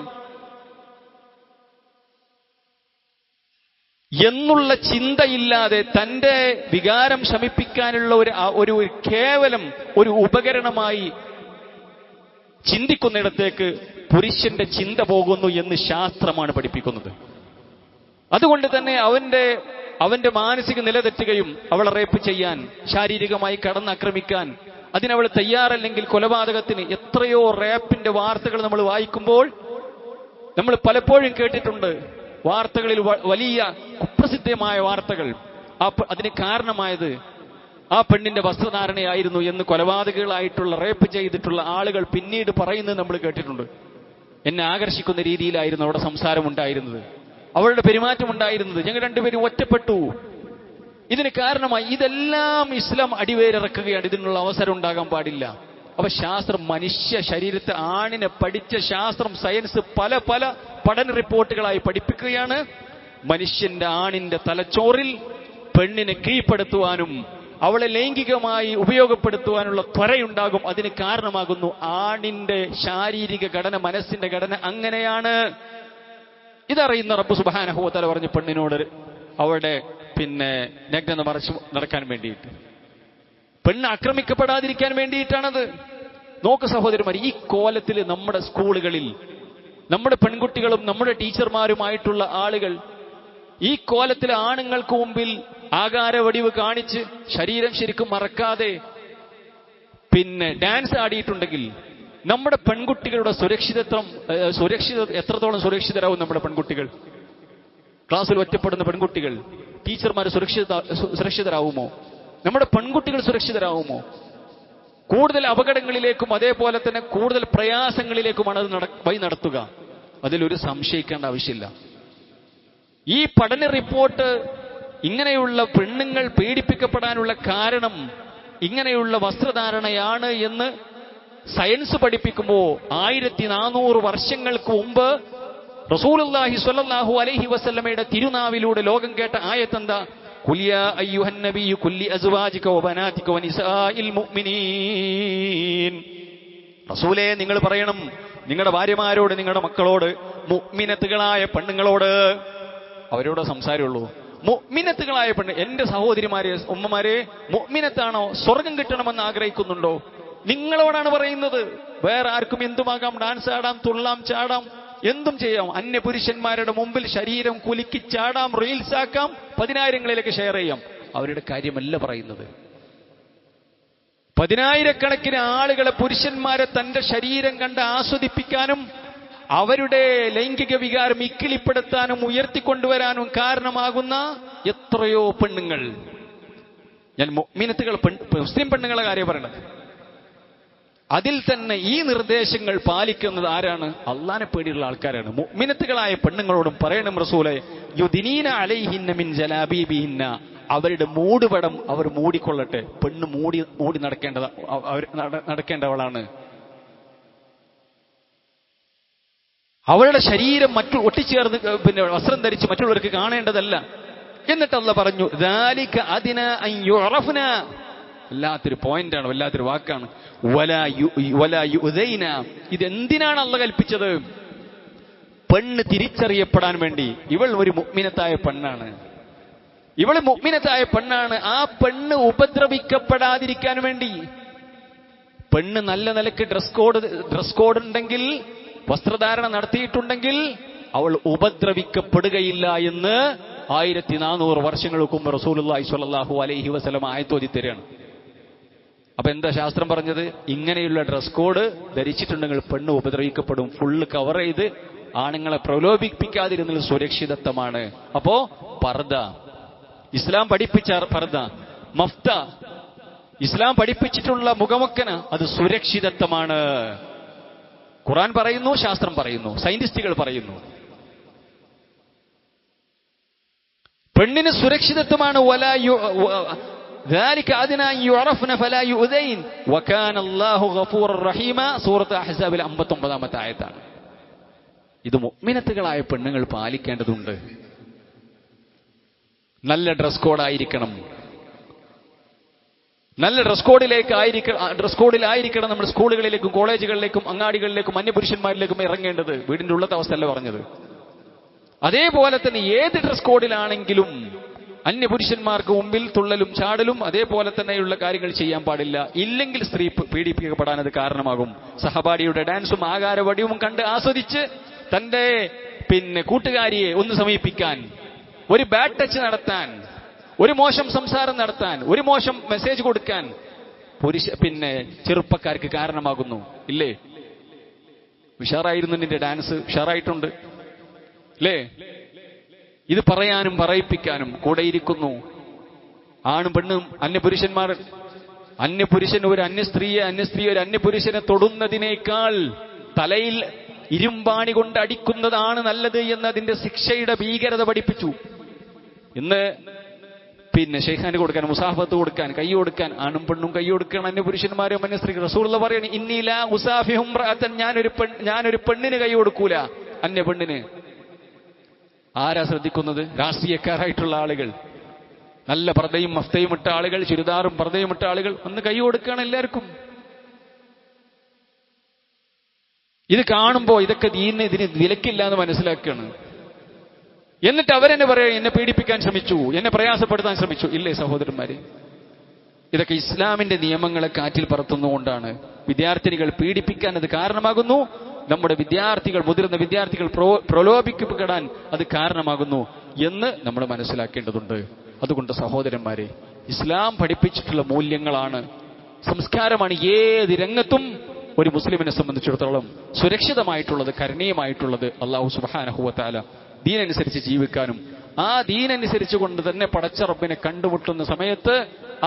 എന്നുള്ള ചിന്തയില്ലാതെ തന്റെ വികാരം ശമിപ്പിക്കാനുള്ള ഒരു കേവലം ഒരു ഉപകരണമായി ചിന്തിക്കുന്നിടത്തേക്ക് പുരുഷന്റെ ചിന്ത പോകുന്നു എന്ന് ശാസ്ത്രമാണ് പഠിപ്പിക്കുന്നത്. അതുകൊണ്ട് തന്നെ അവന്റെ മാനസിക നില തെറ്റുകയും അവളെ റേപ്പ് ചെയ്യാൻ, ശാരീരികമായി കടന്നാക്രമിക്കാൻ അതിനവൾ തയ്യാറല്ലെങ്കിൽ കൊലപാതകത്തിന്, എത്രയോ റേപ്പിന്റെ വാർത്തകൾ നമ്മൾ വായിക്കുമ്പോൾ നമ്മൾ പലപ്പോഴും കേട്ടിട്ടുണ്ട്. വാർത്തകളിൽ വലിയ കുപ്രസിദ്ധമായ വാർത്തകൾ. അതിന് കാരണമായത് ആ പെണ്ണിന്റെ വസ്ത്രധാരണയായിരുന്നു എന്ന് കൊലപാതകങ്ങളായിട്ടുള്ള, റേപ്പ് ചെയ്തിട്ടുള്ള ആളുകൾ പിന്നീട് പറയുന്നത് നമ്മൾ കേട്ടിട്ടുണ്ട്. എന്നെ ആകർഷിക്കുന്ന രീതിയിലായിരുന്നു അവിടെ സംസാരം ഉണ്ടായിരുന്നത്, അവളുടെ പെരുമാറ്റം ഉണ്ടായിരുന്നത്, ഞങ്ങൾ രണ്ടുപേരും ഒറ്റപ്പെട്ടു. ഇതിന് കാരണമായി ഇതെല്ലാം ഇസ്ലാം അടിവേരിറക്കുകയാണ്. ഇതിനുള്ള അവസരം ഉണ്ടാകാൻ പാടില്ല. അപ്പൊ ശാസ്ത്രം, മനുഷ്യ ശരീരത്തെ, ആണിനെ പഠിച്ച ശാസ്ത്രം, സയൻസ് പല പല പഠന റിപ്പോർട്ടുകളായി പഠിപ്പിക്കുകയാണ്. മനുഷ്യന്റെ ആണിന്റെ തലച്ചോറിൽ പെണ്ണിനെ കീഴ്പ്പെടുത്തുവാനും അവളെ ലൈംഗികമായി ഉപയോഗപ്പെടുത്തുവാനുള്ള ത്വരയുണ്ടാകും. അതിന് കാരണമാകുന്നു ആണിന്റെ ശാരീരിക ഘടന, മനസ്സിന്റെ ഘടന അങ്ങനെയാണ്. ഇതറിയുന്ന റബ്ബ് സുബ്ഹാനഹു വ തആല പറഞ്ഞു പെണ്ണിനോട് അവളുടെ നഗ്നത മറച്ചു നടക്കാൻ വേണ്ടിയിട്ട്, പെണ്ണ് ആക്രമിക്കപ്പെടാതിരിക്കാൻ വേണ്ടിയിട്ടാണത്. നോക്ക് സഹോദരന്മാർ, ഈ കോലത്തിൽ നമ്മുടെ സ്കൂളുകളിൽ നമ്മുടെ പെൺകുട്ടികളും നമ്മുടെ ടീച്ചർമാരുമായിട്ടുള്ള ആളുകൾ ഈ കോലത്തിൽ ആണുങ്ങൾക്ക് മുമ്പിൽ ആകാരവടിവ് കാണിച്ച് ശരീരം ശരിക്കും മറക്കാതെ ഡാൻസ് ആടിയിട്ടുണ്ടെങ്കിൽ നമ്മുടെ പെൺകുട്ടികളുടെ എത്രത്തോളം സുരക്ഷിതരാവും നമ്മുടെ പെൺകുട്ടികൾ? ക്ലാസ്സിൽ ഒറ്റപ്പെടുന്ന പെൺകുട്ടികൾ, ടീച്ചർമാർ സുരക്ഷിതരാവുമോ? നമ്മുടെ പെൺകുട്ടികൾ സുരക്ഷിതരാവുമോ? കൂടുതൽ അപകടങ്ങളിലേക്കും അതേപോലെ തന്നെ കൂടുതൽ പ്രയാസങ്ങളിലേക്കുമാണ് അത് വഴി നടത്തുക. അതിലൊരു സംശയിക്കേണ്ട ആവശ്യമില്ല. ഈ പഠന റിപ്പോർട്ട് ഇങ്ങനെയുള്ള പെണ്ണുങ്ങൾ പീഡിപ്പിക്കപ്പെടാനുള്ള കാരണം ഇങ്ങനെയുള്ള വസ്ത്രധാരണയാണ് എന്ന് സയൻസ് പഠിപ്പിക്കുമ്പോൾ 1400 വർഷങ്ങൾക്ക് മുമ്പ് റസൂലുള്ളാഹി സ്വല്ലല്ലാഹു അലൈഹി വസല്ലമയുടെ തിരുനാവിലൂടെ ലോകം കേട്ട ആയത്തെന്താ? ഖുൽ യാ അയ്യുഹൻ നബിയ്യു കുല്ലി അസ്വാജിക വബനാതിക വനിസാഇൽ മുഅ്മിനീൻ. റസൂലേ, നിങ്ങൾ പറയണം നിങ്ങളുടെ ഭാര്യമാരോട്, നിങ്ങളുടെ മക്കളോട്, മുഅ്മിനത്തുകളായ പെണ്ണുങ്ങളോട്. അവരോട് സംസാരമുള്ളൂ. മുഅ്മിനത്തുകളായ പെണ്ണ്, എന്റെ സഹോദരിമാരെ, ഉമ്മമാരെ, മുഅ്മിനത്താണോ? സ്വർഗം കിട്ടണമെന്ന് ആഗ്രഹിക്കുന്നുണ്ടോ? നിങ്ങളോടാണ് പറയുന്നത്. വേറെ ആർക്കും എന്തുമാകാം. ഡാൻസ് ആടാം, തുള്ളാം, ചാടാം, എന്തും ചെയ്യാം. അന്യപുരുഷന്മാരുടെ മുമ്പിൽ ശരീരം കുലുക്കി ചാടാം, റീൽസ് ആക്കാം, 10,000ങ്ങളിലേക്ക് ഷെയർ ചെയ്യാം. അവരുടെ കാര്യമല്ല പറയുന്നത്. 10,000കണക്കിന് ആളുകളെ, പുരുഷന്മാരെ തന്റെ ശരീരം കണ്ട് ആസ്വദിപ്പിക്കാനും അവരുടെ ലൈംഗിക വികാരം ഇക്കിളിപ്പെടുത്താനും ഉയർത്തിക്കൊണ്ടുവരാനും കാരണമാകുന്ന എത്രയോ പെണ്ണുങ്ങൾ. ഞാൻ മുഅ്മിനത്തുകൾ, മുസ്ലിം പെണ്ണുങ്ങളെ കാര്യം പറയണത്. അതിൽ തന്നെ ഈ നിർദ്ദേശങ്ങൾ പാലിക്കുന്നത് ആരാണ്? അള്ളാനെ പേടിയുള്ള ആൾക്കാരാണ്. മുഅ്മിനത്തുകളായ പെണ്ണുങ്ങളോടും പറയണം റസൂലേ, യുദ്നീന അലൈഹിന്ന മിൻ ജലാബീബിഹിന്ന, അവരുടെ മൂടുപടം അവർ മൂടിക്കൊള്ളട്ടെ. പെണ്ണ് മൂടി നടക്കേണ്ടവളാണ്. അവളുടെ ശരീരം ഒട്ടിച്ചേർന്ന് വസ്ത്രം ധരിച്ച് മറ്റുള്ളവർക്ക് കാണേണ്ടതല്ല. എന്നിട്ട് അല്ലാഹ് പറഞ്ഞു, ദാലിക അദ്നാ അൻ യുറഫ്ന. വല്ലാത്തൊരു പോയിന്റാണ്, വല്ലാത്തൊരു വാക്കാണ്. വലാ യുദൈന. ഇതെന്തിനാണ് അല്ലാഹ് കൽപ്പിച്ചത്? പെണ്ണ് തിരിച്ചറിയപ്പെടാൻ വേണ്ടി. ഇവൾ ഒരു മുഅ്മിനത്തായ പെണ്ണാണ്, ഇവള് മുഅ്മിനത്തായ പെണ്ണാണ്. ആ പെണ്ണ് ഉപദ്രവിക്കപ്പെടാതിരിക്കാൻ വേണ്ടി. പെണ്ണ് നല്ല നിലയ്ക്ക് ഡ്രസ് കോഡ് ഉണ്ടെങ്കിൽ, വസ്ത്രധാരണ നടത്തിയിട്ടുണ്ടെങ്കിൽ അവൾ ഉപദ്രവിക്കപ്പെടുകയില്ല എന്ന് 1400 വർഷങ്ങൾക്ക് മുമ്പ് റസൂലുള്ളാഹി സ്വല്ലല്ലാഹു അലൈഹി വസല്ലം ആയത്തോതി തരികയാണ്. അപ്പൊ എന്താ ശാസ്ത്രം പറഞ്ഞത്? ഇങ്ങനെയുള്ള ഡ്രസ് കോഡ് ധരിച്ചിട്ടുണ്ടെങ്കിൽ പെണ്ണ് ഉപദ്രവിക്കപ്പെടും. ഫുള്ള് കവർ ചെയ്ത് ആണുങ്ങളെ പ്രലോഭിപ്പിക്കാതിരുന്നത് സുരക്ഷിതത്വമാണ്. അപ്പോ പർദ, ഇസ്ലാം പഠിപ്പിച്ച പർദ, മഫ്ത, ഇസ്ലാം പഠിപ്പിച്ചിട്ടുള്ള മുഖമൊക്കന, അത് സുരക്ഷിതത്വമാണ്. ഖുർആൻ പറയുന്നു, ശാസ്ത്രം പറയുന്നു, സയന്റിസ്റ്റുകൾ പറയുന്നു. പെണ്ണിന് സുരക്ഷിതത്വമാണ്. ذلك أدنى أن يعرفن فلا يؤذين وكان الله غفورا رحيما. സൂറത്ത് അഹ്സാബിലെ 59-ാമത്തെ ആയത്താണ്. ഇത് മുഅ്മിനത്തുകളായ പെണ്ണുങ്ങൾ പാലിക്കേണ്ടതുണ്ട്. നല്ല ഡ്രസ് കോഡായിരിക്കണം. നല്ല ഡ്രസ് കോഡിലായിരിക്കണം നമ്മൾ സ്കൂളുകളിലേക്കും കോളേജുകളിലേക്കും അങ്ങാടികളിലേക്കും അന്യപുരുഷന്മാരിലേക്കും ഇറങ്ങേണ്ടത്. വീടിന്റെ ഉള്ളത്തെ അവസ്ഥയല്ല പറഞ്ഞത്. അതേപോലെ തന്നെ ഏത് ഡ്രസ് കോഡിലാണെങ്കിലും അന്യപുരുഷന്മാർക്ക് മുമ്പിൽ തുള്ളലും ചാടലും അതേപോലെ തന്നെയുള്ള കാര്യങ്ങൾ ചെയ്യാൻ പാടില്ല. ഇല്ലെങ്കിൽ സ്ത്രീ പീഡിപ്പിക്കപ്പെടാൻ അത് കാരണമാകും. സഹപാഠിയുടെ ഡാൻസും ആകാരവടിയും കണ്ട് ആസ്വദിച്ച് തന്റെ കൂട്ടുകാരിയെ ഒന്ന് സമീപിക്കാൻ, ഒരു ബാഡ് ടച്ച് നടത്താൻ, ഒരു മോശം സംസാരം നടത്താൻ, ഒരു മോശം മെസ്സേജ് കൊടുക്കാൻ ചെറുപ്പക്കാർക്ക് കാരണമാകുന്നു. ഇല്ലേ? ഉഷാറായിരുന്നു നിന്റെ ഡാൻസ്, ഉഷാറായിട്ടുണ്ട് അല്ലേ? ഇത് പറയാനും പറയിപ്പിക്കാനും കൂടെ ഇരിക്കുന്നു. ആണും പെണ്ണും അന്യപുരുഷൻ ഒരു അന്യസ്ത്രീ ഒരു അന്യപുരുഷനെ തൊടുന്നതിനേക്കാൾ തലയിൽ ഇരുമ്പാണി കൊണ്ട് അടിക്കുന്നതാണ് നല്ലത് എന്നതിന്റെ ശിക്ഷയുടെ ഭീകരത പഠിപ്പിച്ചു. ഇന്ന് ഷെയ്ഖാന് കൊടുക്കാൻ, മുസാഫത്ത് കൊടുക്കാൻ, കൈ കൊടുക്കാൻ ആണും പെണ്ണും കൈ കൊടുക്കണം. അന്യപുരുഷന്മാരും അന്യസ്ത്രീ. റസൂലുള്ളാഹി പറയാണ്, ഇന്നി ലാ ഉസാഫിഹു ഇംറഅതൻ, ഞാനൊരു പെണ്ണിന് കൈ കൊടുക്കൂല, അന്യ പെണ്ണിന്. ആരാ ശ്രദ്ധിക്കുന്നത്? രാഷ്ട്രീയക്കാരായിട്ടുള്ള ആളുകൾ, നല്ല പർദ്ദയും മഫ്തയും ഇട്ട ആളുകൾ, ചുരിദാറും പർദ്ദയും ഇട്ട ആളുകൾ ഒന്ന് കൈ കൊടുക്കുകയാണ് എല്ലാവർക്കും. ഇത് കാണുമ്പോ ഇതൊക്കെ ഇതിന് വിലക്കില്ല എന്ന് മനസ്സിലാക്കുകയാണ്. എന്നിട്ട് അവരെന്നെ പറയാം, എന്നെ പീഡിപ്പിക്കാൻ ശ്രമിച്ചു, എന്നെ പ്രയാസപ്പെടുത്താൻ ശ്രമിച്ചു. ഇല്ലേ സഹോദരന്മാരെ? ഇതൊക്കെ ഇസ്ലാമിന്റെ നിയമങ്ങളെ കാറ്റിൽ പറത്തുന്നുകൊണ്ടാണ്. വിദ്യാർത്ഥിനികൾ പീഡിപ്പിക്കാൻ അത് കാരണമാകുന്നു. നമ്മുടെ വിദ്യാർത്ഥികൾ, മുതിർന്ന വിദ്യാർത്ഥികൾ പ്രലോഭിക്കപ്പെടാൻ അത് കാരണമാകുന്നു എന്ന് നമ്മൾ മനസ്സിലാക്കേണ്ടതുണ്ട്. അതുകൊണ്ട് സഹോദരന്മാരെ, ഇസ്ലാം പഠിപ്പിച്ചിട്ടുള്ള മൂല്യങ്ങളാണ്, സംസ്കാരമാണ് ഏത് രംഗത്തും ഒരു മുസ്ലിമിനെ സംബന്ധിച്ചിടത്തോളം സുരക്ഷിതമായിട്ടുള്ളത്, കരണീയമായിട്ടുള്ളത്. അല്ലാഹു സുബ്ഹാനഹു വ തആല ദീനനുസരിച്ച് ജീവിക്കാനും ആ ദീനനുസരിച്ച് കൊണ്ട് തന്നെ പടച്ച റബ്ബിനെ കണ്ടുമുട്ടുന്ന സമയത്ത്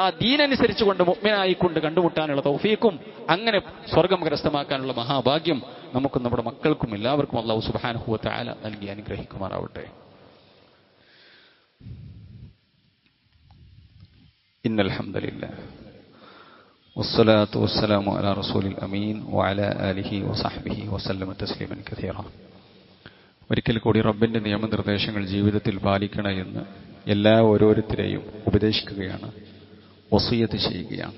ആ ദീനനുസരിച്ച് കൊണ്ട് മുഅ്മിനായിക്കൊണ്ട് കണ്ടുമുട്ടാനുള്ള തൗഫീഖും അങ്ങനെ സ്വർഗം കരസ്ഥമാക്കാനുള്ള മഹാഭാഗ്യം നമുക്കും നമ്മുടെ മക്കൾക്കും എല്ലാവർക്കും അല്ലാഹു സുബ്ഹാനഹു വ തആല നൽകി അനുഗ്രഹിക്കുമാറാവട്ടെ. ഇന്നൽ ഹംദലില്ലാഹ് വസ്സലാത്തു വസ്സലാമു അലാ റസൂലിൽ അമീൻ വഅലാ ആലിഹി വസഹ്ബിഹി വസല്ലമ തസ്ലീമൻ കസീറ. ഒരിക്കൽ കൂടി റബ്ബിന്റെ നിയമനിർദ്ദേശങ്ങൾ ജീവിതത്തിൽ പാലിക്കണമെന്ന് എല്ലാ ഓരോരുത്തരെയും ഉപദേശിക്കുകയാണ്, വസിയ്യത്ത് ചെയ്യുകയാണ്.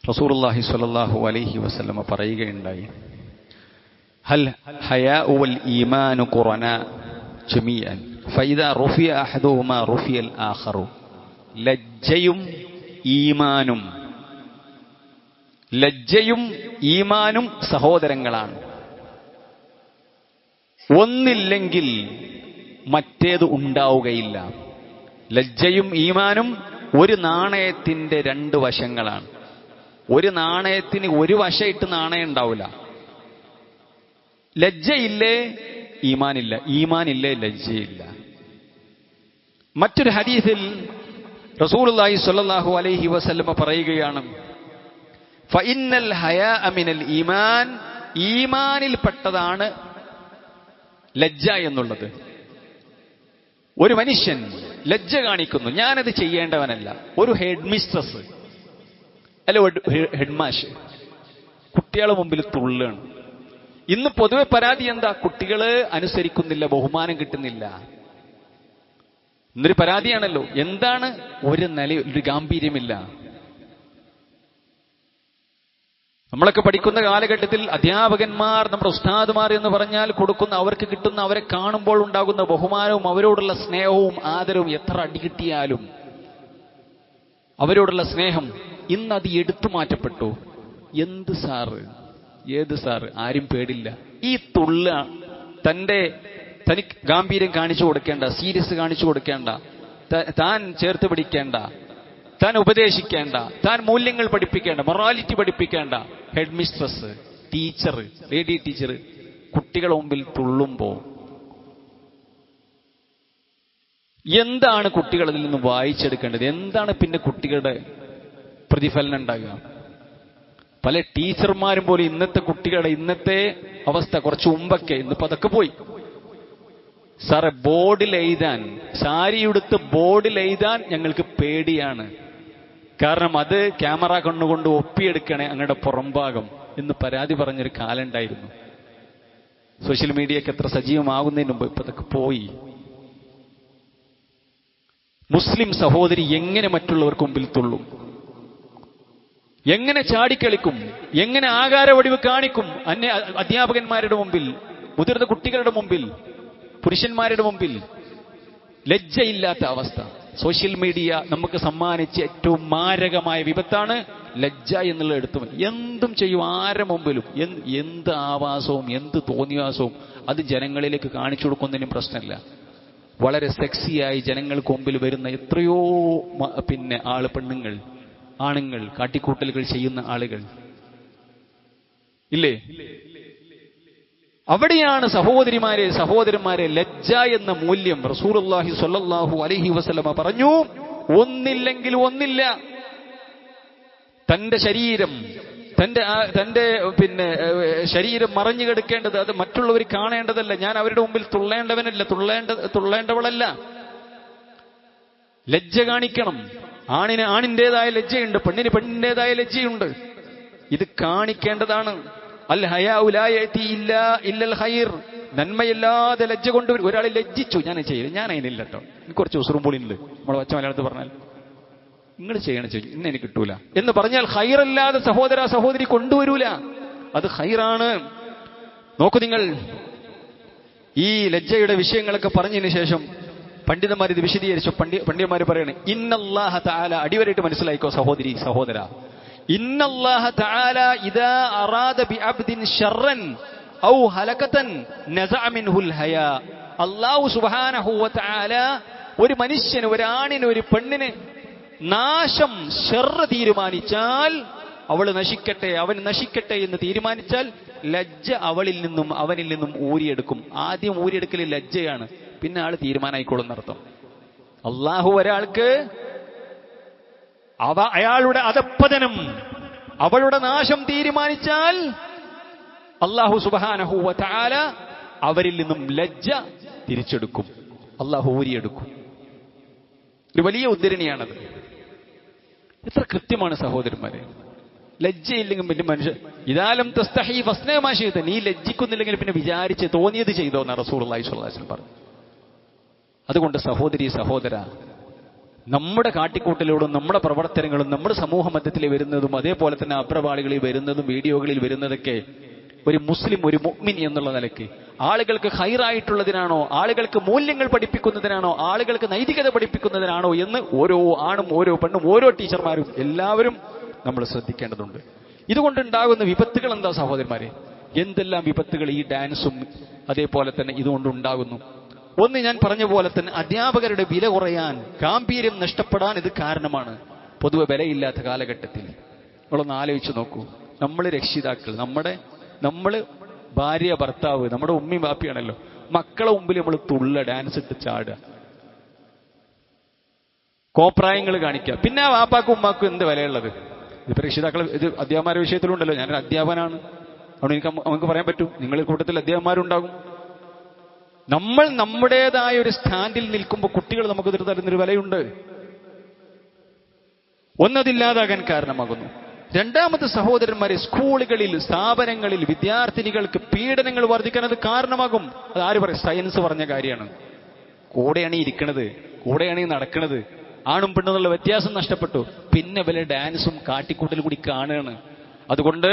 റസൂലുള്ളാഹി സ്വല്ലല്ലാഹു അലൈഹി വസല്ലമ പറയുകയുണ്ടായി, ഹൽ ഹയാഉ വൽ ഈമാനു ഖുറനാ ജമീഅൻ ഫഇദാ റുഫിയ അഹദുഹുമാ റുഫിയൽ ആഖറു. ലജ്ജയും ഈമാനും സഹോദരങ്ങളാണ്. ഒന്നില്ലെങ്കിൽ മറ്റേത് ഉണ്ടാവുകയില്ല. ലജ്ജയും ഈമാനും ഒരു നാണയത്തിന്റെ രണ്ട് വശങ്ങളാണ്. ഒരു നാണയത്തിന് ഒരു വശമായിട്ട് നാണയം ഉണ്ടാവില്ല. ലജ്ജയില്ലേ ഈമാനില്ല, ഈമാനില്ലേ ലജ്ജയില്ല. മറ്റൊരു ഹദീസിൽ റസൂലുള്ളാഹി സ്വല്ലല്ലാഹു അലൈഹി വസല്ലമ പറയുകയാണ്, ഫഇന്നൽ ഹയാഅ മിനൽ ഈമാൻ, ഈമാനിൽപ്പെട്ടതാണ് ലജ്ജ എന്നുള്ളത്. ഒരു മനുഷ്യൻ ലജ്ജ കാണിക്കുന്നു, ഞാനത് ചെയ്യേണ്ടവനല്ല. ഒരു ഹെഡ് മിസ്ട്രസ് അല്ല ഹെഡ് മാഷ് കുട്ടികളുടെ മുമ്പിൽ തുള്ളാണ്. ഇന്ന് പൊതുവെ പരാതി എന്താ? കുട്ടികള് അനുസരിക്കുന്നില്ല, ബഹുമാനം കിട്ടുന്നില്ല. ഇന്നൊരു പരാതിയാണല്ലോ. എന്താണ്? ഒരു ഗാംഭീര്യമില്ല. നമ്മളൊക്കെ പഠിക്കുന്ന കാലഘട്ടത്തിൽ അധ്യാപകന്മാർ, നമ്മുടെ ഉസ്താദുമാർ എന്ന് പറഞ്ഞാൽ കൊടുക്കുന്ന, അവർക്ക് കിട്ടുന്ന, അവരെ കാണുമ്പോൾ ഉണ്ടാകുന്ന ബഹുമാനവും അവരോടുള്ള സ്നേഹവും ആദരവും, എത്ര അടി കിട്ടിയാലും അവരോടുള്ള സ്നേഹം, ഇന്നത് എടുത്തു മാറ്റപ്പെട്ടു. എന്ത് സാറ്, ഏത് സാറ്, ആരും പേടില്ല. ഈ തുള്ള തനിക്ക് ഗാംഭീര്യം കാണിച്ചു കൊടുക്കേണ്ട, സീരിയസ് കാണിച്ചു കൊടുക്കേണ്ട, താൻ ചേർത്ത് പിടിക്കേണ്ട, താൻ ഉപദേശിക്കേണ്ട, താൻ മൂല്യങ്ങൾ പഠിപ്പിക്കേണ്ട, മൊറാലിറ്റി പഠിപ്പിക്കേണ്ട head mistress, teacher, lady teacher കുട്ടികളുടെ മുമ്പിൽ തുള്ളുമ്പോ എന്താണ് കുട്ടികൾ അതിൽ നിന്ന് വായിച്ചെടുക്കേണ്ടത്? എന്താണ് പിന്നെ കുട്ടികളുടെ പ്രതിഫലനം ഉണ്ടാകുക? പല ടീച്ചർമാരും പോലും ഇന്നത്തെ അവസ്ഥ, കുറച്ച് മുമ്പൊക്കെ, ഇന്നിപ്പോ അതൊക്കെ പോയി. സാറെ ബോർഡിൽ എഴുതാൻ, സാരിയുടുത്ത് ബോർഡിൽ എഴുതാൻ ഞങ്ങൾക്ക് പേടിയാണ്. കാരണം അത് ക്യാമറ കണ്ണുകൊണ്ട് ഒപ്പിയെടുക്കണേ അങ്ങയുടെ പുറംഭാഗം എന്ന് പരാതി പറഞ്ഞൊരു കാലം ഉണ്ടായിരുന്നു. സോഷ്യൽ മീഡിയയൊക്കെ എത്ര സജീവമാകുന്നതിന് മുമ്പ് ഇപ്പൊ അതൊക്കെ പോയി. മുസ്ലിം സഹോദരി എങ്ങനെ മറ്റുള്ളവർക്ക് മുമ്പിൽ തുള്ളും? എങ്ങനെ ചാടിക്കളിക്കും? എങ്ങനെ ആകാരവടിവ് കാണിക്കും? അധ്യാപകന്മാരുടെ മുമ്പിൽ, മുതിർന്ന കുട്ടികളുടെ മുമ്പിൽ, പുരുഷന്മാരുടെ മുമ്പിൽ? ലജ്ജയില്ലാത്ത അവസ്ഥ. സോഷ്യൽ മീഡിയ നമുക്ക് സമ്മാനിച്ച ഏറ്റവും മാരകമായ വിപത്താണ് ലജ്ജ എന്നുള്ള എടുത്തു. എന്തും ചെയ്യും, ആരുടെ മുമ്പിലും. എന്ത് ആവാസവും എന്ത് തോന്നിവാസവും അത് ജനങ്ങളിലേക്ക് കാണിച്ചു കൊടുക്കുന്നതിനും പ്രശ്നമില്ല. വളരെ സെക്സിയായി ജനങ്ങൾക്ക് മുമ്പിൽ വരുന്ന എത്രയോ പെണ്ണുങ്ങൾ, ആണുങ്ങൾ, കാട്ടിക്കൂട്ടലുകൾ ചെയ്യുന്ന ആളുകൾ ഇല്ലേ? അവിടെയാണ് സഹോദരന്മാരെ ലജ്ജ എന്ന മൂല്യം. റസൂലുള്ളാഹി സ്വല്ലല്ലാഹു അലൈഹി വസല്ലമ പറഞ്ഞു, ഒന്നില്ലെങ്കിൽ ഒന്നില്ല. തന്റെ ശരീരം, തന്റെ ശരീരം മറഞ്ഞു കിടക്കേണ്ടത്, അത് മറ്റുള്ളവർ കാണേണ്ടതല്ല. ഞാൻ അവരുടെ മുമ്പിൽ തുള്ളേണ്ടവനല്ല, തുള്ളേണ്ടവളല്ല. ലജ്ജ കാണിക്കണം. ആണിന് ആണിൻ്റെതായ ലജ്ജയുണ്ട്, പെണ്ണിന് പെണ്ണിൻ്റെതായ ലജ്ജയുണ്ട്. ഇത് കാണിക്കേണ്ടതാണ്. അൽ ഹയാഉ ലാ യഅതി ഇല്ലൽ ഖൈർ. നന്മയല്ലാതെ ലജ്ജ കൊണ്ടുവരും. ഒരാൾ ലജ്ജിച്ചു, ഞാൻ ചെയ്യില്ല, ഞാൻ അതിനില്ല കേട്ടോ, എനിക്ക് കുറച്ച് ഉസുറുമ്പുളിയുണ്ട്, നമ്മൾ വച്ച മലയാളത്തിൽ പറഞ്ഞാൽ, നിങ്ങൾ ചെയ്യും, ഇന്ന് എനിക്ക് കിട്ടൂല എന്ന് പറഞ്ഞാൽ ഖൈറല്ലാതെ സഹോദരി കൊണ്ടുവരൂല. അത് ഖൈറാണ്. നോക്കൂ നിങ്ങൾ, ഈ ലജ്ജയുടെ വിഷയങ്ങളൊക്കെ പറഞ്ഞതിന് ശേഷം പണ്ഡിതന്മാർ ഇത് വിശദീകരിച്ചു. പണ്ഡിതന്മാർ പറയണേ, ഇന്നല്ലാഹ തആല, അടിവരായിട്ട് മനസ്സിലായിക്കോ സഹോദര, ഇന്നല്ലാഹ തആല ഇദാ അറാദ ബിഅബ്ദിൻ ശർറൻ ഔ ഹലകതൻ നസഅ മിൻഹുൽ ഹയാ. അല്ലാഹു സുബ്ഹാനഹു വ തആല ഒരു മനുഷ്യന്, ഒരാണിന്, ഒരു പെണ്ണിന് നാശം, ശർറ് തീരുമാനിച്ചാൽ, അവൾ നശിക്കട്ടെ, അവൻ നശിക്കട്ടെ എന്ന് തീരുമാനിച്ചാൽ ലജ്ജ അവനിൽ നിന്നും ഊരിയെടുക്കും. ആദ്യം ഊരിയെടുക്കൽ ലജ്ജയാണ്, പിന്നെ ആള് തീരുമാനമായിക്കോളും എന്നർത്ഥം. അല്ലാഹു ഒരാൾക്ക് അയാളുടെ അധപ്പതനം, അവളുടെ നാശം തീരുമാനിച്ചാൽ അല്ലാഹു സുബ്ഹാനഹു വ തആല അവരിൽ നിന്നും ലജ്ജ തിരിച്ചെടുക്കും, അല്ലാഹു ഊരിയെടുക്കും. ഒരു വലിയ ഉദ്ധരണിയാണത്. എത്ര കൃത്യമാണ് സഹോദരന്മാരെ. ലജ്ജയില്ലെങ്കിൽ പിന്നെ മനുഷ്യൻ ഇദാലം തസ്തഹി ഫസ്ന മാ ശിഅത, നീ ലജ്ജിക്കുന്നില്ലെങ്കിൽ പിന്നെ വിചാരിച്ച് തോന്നിയത് ചെയ്തോ എന്ന് റസൂലുള്ളാഹി സ്വല്ലല്ലാഹു അലൈഹി വസല്ലം പറഞ്ഞു. അതുകൊണ്ട് സഹോദരി സഹോദര, നമ്മുടെ കാട്ടിക്കൂട്ടലോടും നമ്മുടെ പ്രവർത്തനങ്ങളും നമ്മുടെ സമൂഹ മധ്യത്തിൽ വരുന്നതും അതേപോലെ തന്നെ അപ്രവാളികളിൽ വരുന്നതും വീഡിയോകളിൽ വരുന്നതൊക്കെ ഒരു മുസ്ലിം, ഒരു മുഅ്മിൻ എന്നുള്ള നിലയ്ക്ക് ആളുകൾക്ക് ഹൈറായിട്ടുള്ളതിനാണോ, ആളുകൾക്ക് മൂല്യങ്ങൾ പഠിപ്പിക്കുന്നതിനാണോ, ആളുകൾക്ക് നൈതികത പഠിപ്പിക്കുന്നതിനാണോ എന്ന് ഓരോ ആണും ഓരോ പെണ്ണും ഓരോ ടീച്ചർമാരും എല്ലാവരും നമ്മൾ ശ്രദ്ധിക്കേണ്ടതുണ്ട്. ഇതുകൊണ്ടുണ്ടാകുന്ന വിപത്തുകൾ എന്താ സഹോദരന്മാരെ? എന്തെല്ലാം വിപത്തുകൾ ഈ ഡാൻസും അതേപോലെ തന്നെ ഇതുകൊണ്ടുണ്ടാകുന്നു. ഒന്ന്, ഞാൻ പറഞ്ഞ പോലെ തന്നെ അധ്യാപകരുടെ വില കുറയാൻ, ഗാംഭീര്യം നഷ്ടപ്പെടാൻ ഇത് കാരണമാണ്. പൊതുവെ വിലയില്ലാത്ത കാലഘട്ടത്തിൽ നമ്മളൊന്ന് ആലോചിച്ച് നോക്കൂ. നമ്മൾ രക്ഷിതാക്കൾ, നമ്മൾ ഭാര്യ ഭർത്താവ്, നമ്മുടെ ഉമ്മയും ബാപ്പിയാണല്ലോ, മക്കളെ മുമ്പിൽ നമ്മൾ ഡാൻസ് ഇട്ട് ചാടുക, കോപ്രായങ്ങൾ കാണിക്കുക. പിന്നെ ആ വാപ്പാക്കും ഉമ്മാക്കും എന്ത് വിലയുള്ളത്? ഇതിപ്പോ രക്ഷിതാക്കൾ, ഇത് അധ്യാപകരുടെ വിഷയത്തിലുണ്ടല്ലോ. ഞാനൊരു അധ്യാപകനാണ്, അതുകൊണ്ട് നമുക്ക് പറയാൻ പറ്റും. നിങ്ങളുടെ കൂട്ടത്തിൽ അധ്യാപകന്മാരുണ്ടാകും. നമ്മൾ നമ്മുടേതായ ഒരു സ്റ്റാൻഡിൽ നിൽക്കുമ്പോൾ കുട്ടികൾ നമുക്ക് തരുന്നൊരു വിലയുണ്ട്. ഒന്നതില്ലാതാകാൻ കാരണമാകുന്നു. രണ്ടാമത് സഹോദരന്മാരെ, സ്കൂളുകളിൽ, സ്ഥാപനങ്ങളിൽ വിദ്യാർത്ഥിനികൾക്ക് പീഡനങ്ങൾ വർദ്ധിക്കാൻ അത് കാരണമാകും. അത് ആര് പറയും? സയൻസ് പറഞ്ഞ കാര്യമാണ്. കൂടെയാണ് ഇരിക്കണത്, കൂടെയാണ് നടക്കുന്നത്. ആണും പെണ്ണെന്നുള്ള വ്യത്യാസം നഷ്ടപ്പെട്ടു. പിന്നെ വല്ല ഡാൻസും കാട്ടിക്കൂട്ടൽ കൂടി കാണുകയാണ്. അതുകൊണ്ട്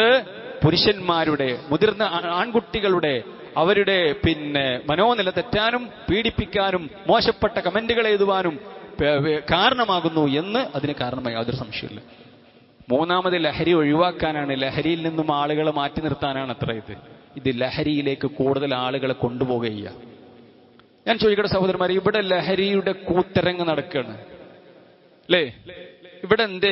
പുരുഷന്മാരുടെ, മുതിർന്ന ആൺകുട്ടികളുടെ അവരുടെ മനോനില തെറ്റാനും പീഡിപ്പിക്കാനും മോശപ്പെട്ട കമന്റുകൾ എഴുതുവാനും കാരണമാകുന്നു എന്ന് അതിന് കാരണമായി യാതൊരു സംശയമില്ല. മൂന്നാമത് ലഹരി ഒഴിവാക്കാനാണ്, ലഹരിയിൽ നിന്നും ആളുകളെ മാറ്റി നിർത്താനാണ് അത്ര ഇത് ലഹരിയിലേക്ക് കൂടുതൽ ആളുകളെ കൊണ്ടുപോകുക. ഞാൻ ചോദിക്കട്ടെ സഹോദരന്മാരെ, ഇവിടെ ലഹരിയുടെ കൂത്തരങ്ങ് നടക്കുകയാണ് അല്ലേ? ഇവിടെ എന്തേ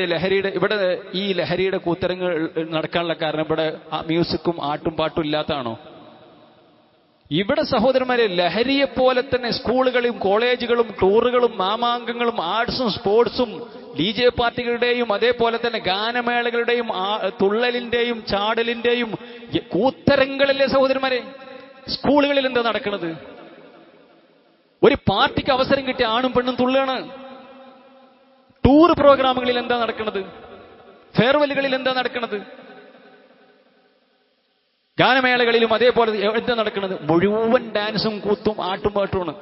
ഇവിടെ ഈ ലഹരിയുടെ കൂത്തരങ്ങ് നടക്കാനുള്ള കാരണം ഇവിടെ മ്യൂസിക്കും ആട്ടും പാട്ടും ഇല്ലാത്തതാണോ? ഇവിടെ സഹോദരന്മാരെ, ലഹരിയെപ്പോലെ തന്നെ സ്കൂളുകളും കോളേജുകളും ടൂറുകളും മാമാങ്കങ്ങളും ആർട്സും സ്പോർട്സും DJ പാർട്ടികളുടെയും അതേപോലെ തന്നെ ഗാനമേളകളുടെയും തുള്ളലിന്റെയും ചാടലിന്റെയും കൂത്തരങ്ങളല്ലേ സഹോദരന്മാരെ? സ്കൂളുകളിൽ എന്താ നടക്കുന്നത്? ഒരു പാർട്ടിക്ക് അവസരം കിട്ടിയ ആണും പെണ്ണും തുള്ളാണ്. ടൂർ പ്രോഗ്രാമുകളിൽ എന്താ നടക്കുന്നത്? ഫെയർവെല്ലുകളിൽ എന്താ നടക്കുന്നത്? ഗാനമേളകളിലും അതേപോലെ എന്താ നടക്കുന്നത്? മുഴുവൻ ഡാൻസും കൂത്തും ആട്ടും പാട്ടുമാണ്.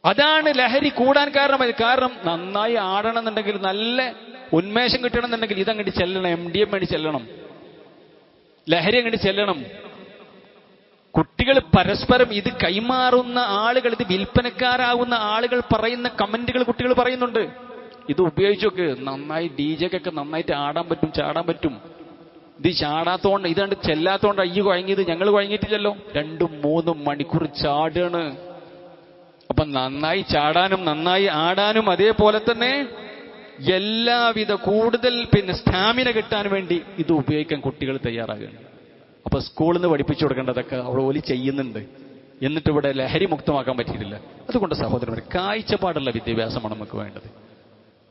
അതാണ് ലഹരി കൂടാൻ കാരണമായി. കാരണം നന്നായി ആടണം എന്നുണ്ടെങ്കിൽ, നല്ല ഉന്മേഷം കിട്ടണം എന്നുണ്ടെങ്കിൽ ഇതങ്ങോട്ട് ചെല്ലണം, MDM വേണ്ടി ചെല്ലണം, ലഹരി അങ്ങോട്ട് ചെല്ലണം. കുട്ടികൾ പരസ്പരം ഇത് കൈമാറുന്ന ആളുകൾ, ഇത് വിൽപ്പനക്കാരാകുന്ന ആളുകൾ പറയുന്ന കമന്റുകൾ കുട്ടികൾ പറയുന്നുണ്ട്. ഇത് ഉപയോഗിച്ചൊക്കെ നന്നായി DJക്കൊക്കെ നന്നായിട്ട് ആടാൻ പറ്റും, ചാടാൻ പറ്റും. ഇത് ചാടാത്തോണ്ട്, ഇതാണ്ട് ചെല്ലാത്തോണ്ട് അയ്യോ കുഴങ്ങിയത്, ഞങ്ങൾ കുഴങ്ങിയിട്ടില്ലല്ലോ. 2-3 മണിക്കൂർ ചാടാണ്. അപ്പൊ നന്നായി ചാടാനും നന്നായി ആടാനും അതേപോലെ തന്നെ എല്ലാവിധ കൂടുതൽ സ്റ്റാമിന കിട്ടാൻ വേണ്ടി ഇത് ഉപയോഗിക്കാൻ കുട്ടികൾ തയ്യാറാകുകയാണ്. അപ്പൊ സ്കൂളിൽ നിന്ന് പഠിപ്പിച്ചു കൊടുക്കേണ്ടതൊക്കെ അവിടെ ഓലി ചെയ്യുന്നുണ്ട്. എന്നിട്ട് ഇവിടെ ലഹരി മുക്തമാക്കാൻ പറ്റിയിട്ടില്ല. അതുകൊണ്ട് സഹോദരന്മാർ, കാഴ്ചപ്പാടുള്ള വിദ്യാഭ്യാസമാണ് നമുക്ക് വേണ്ടത്.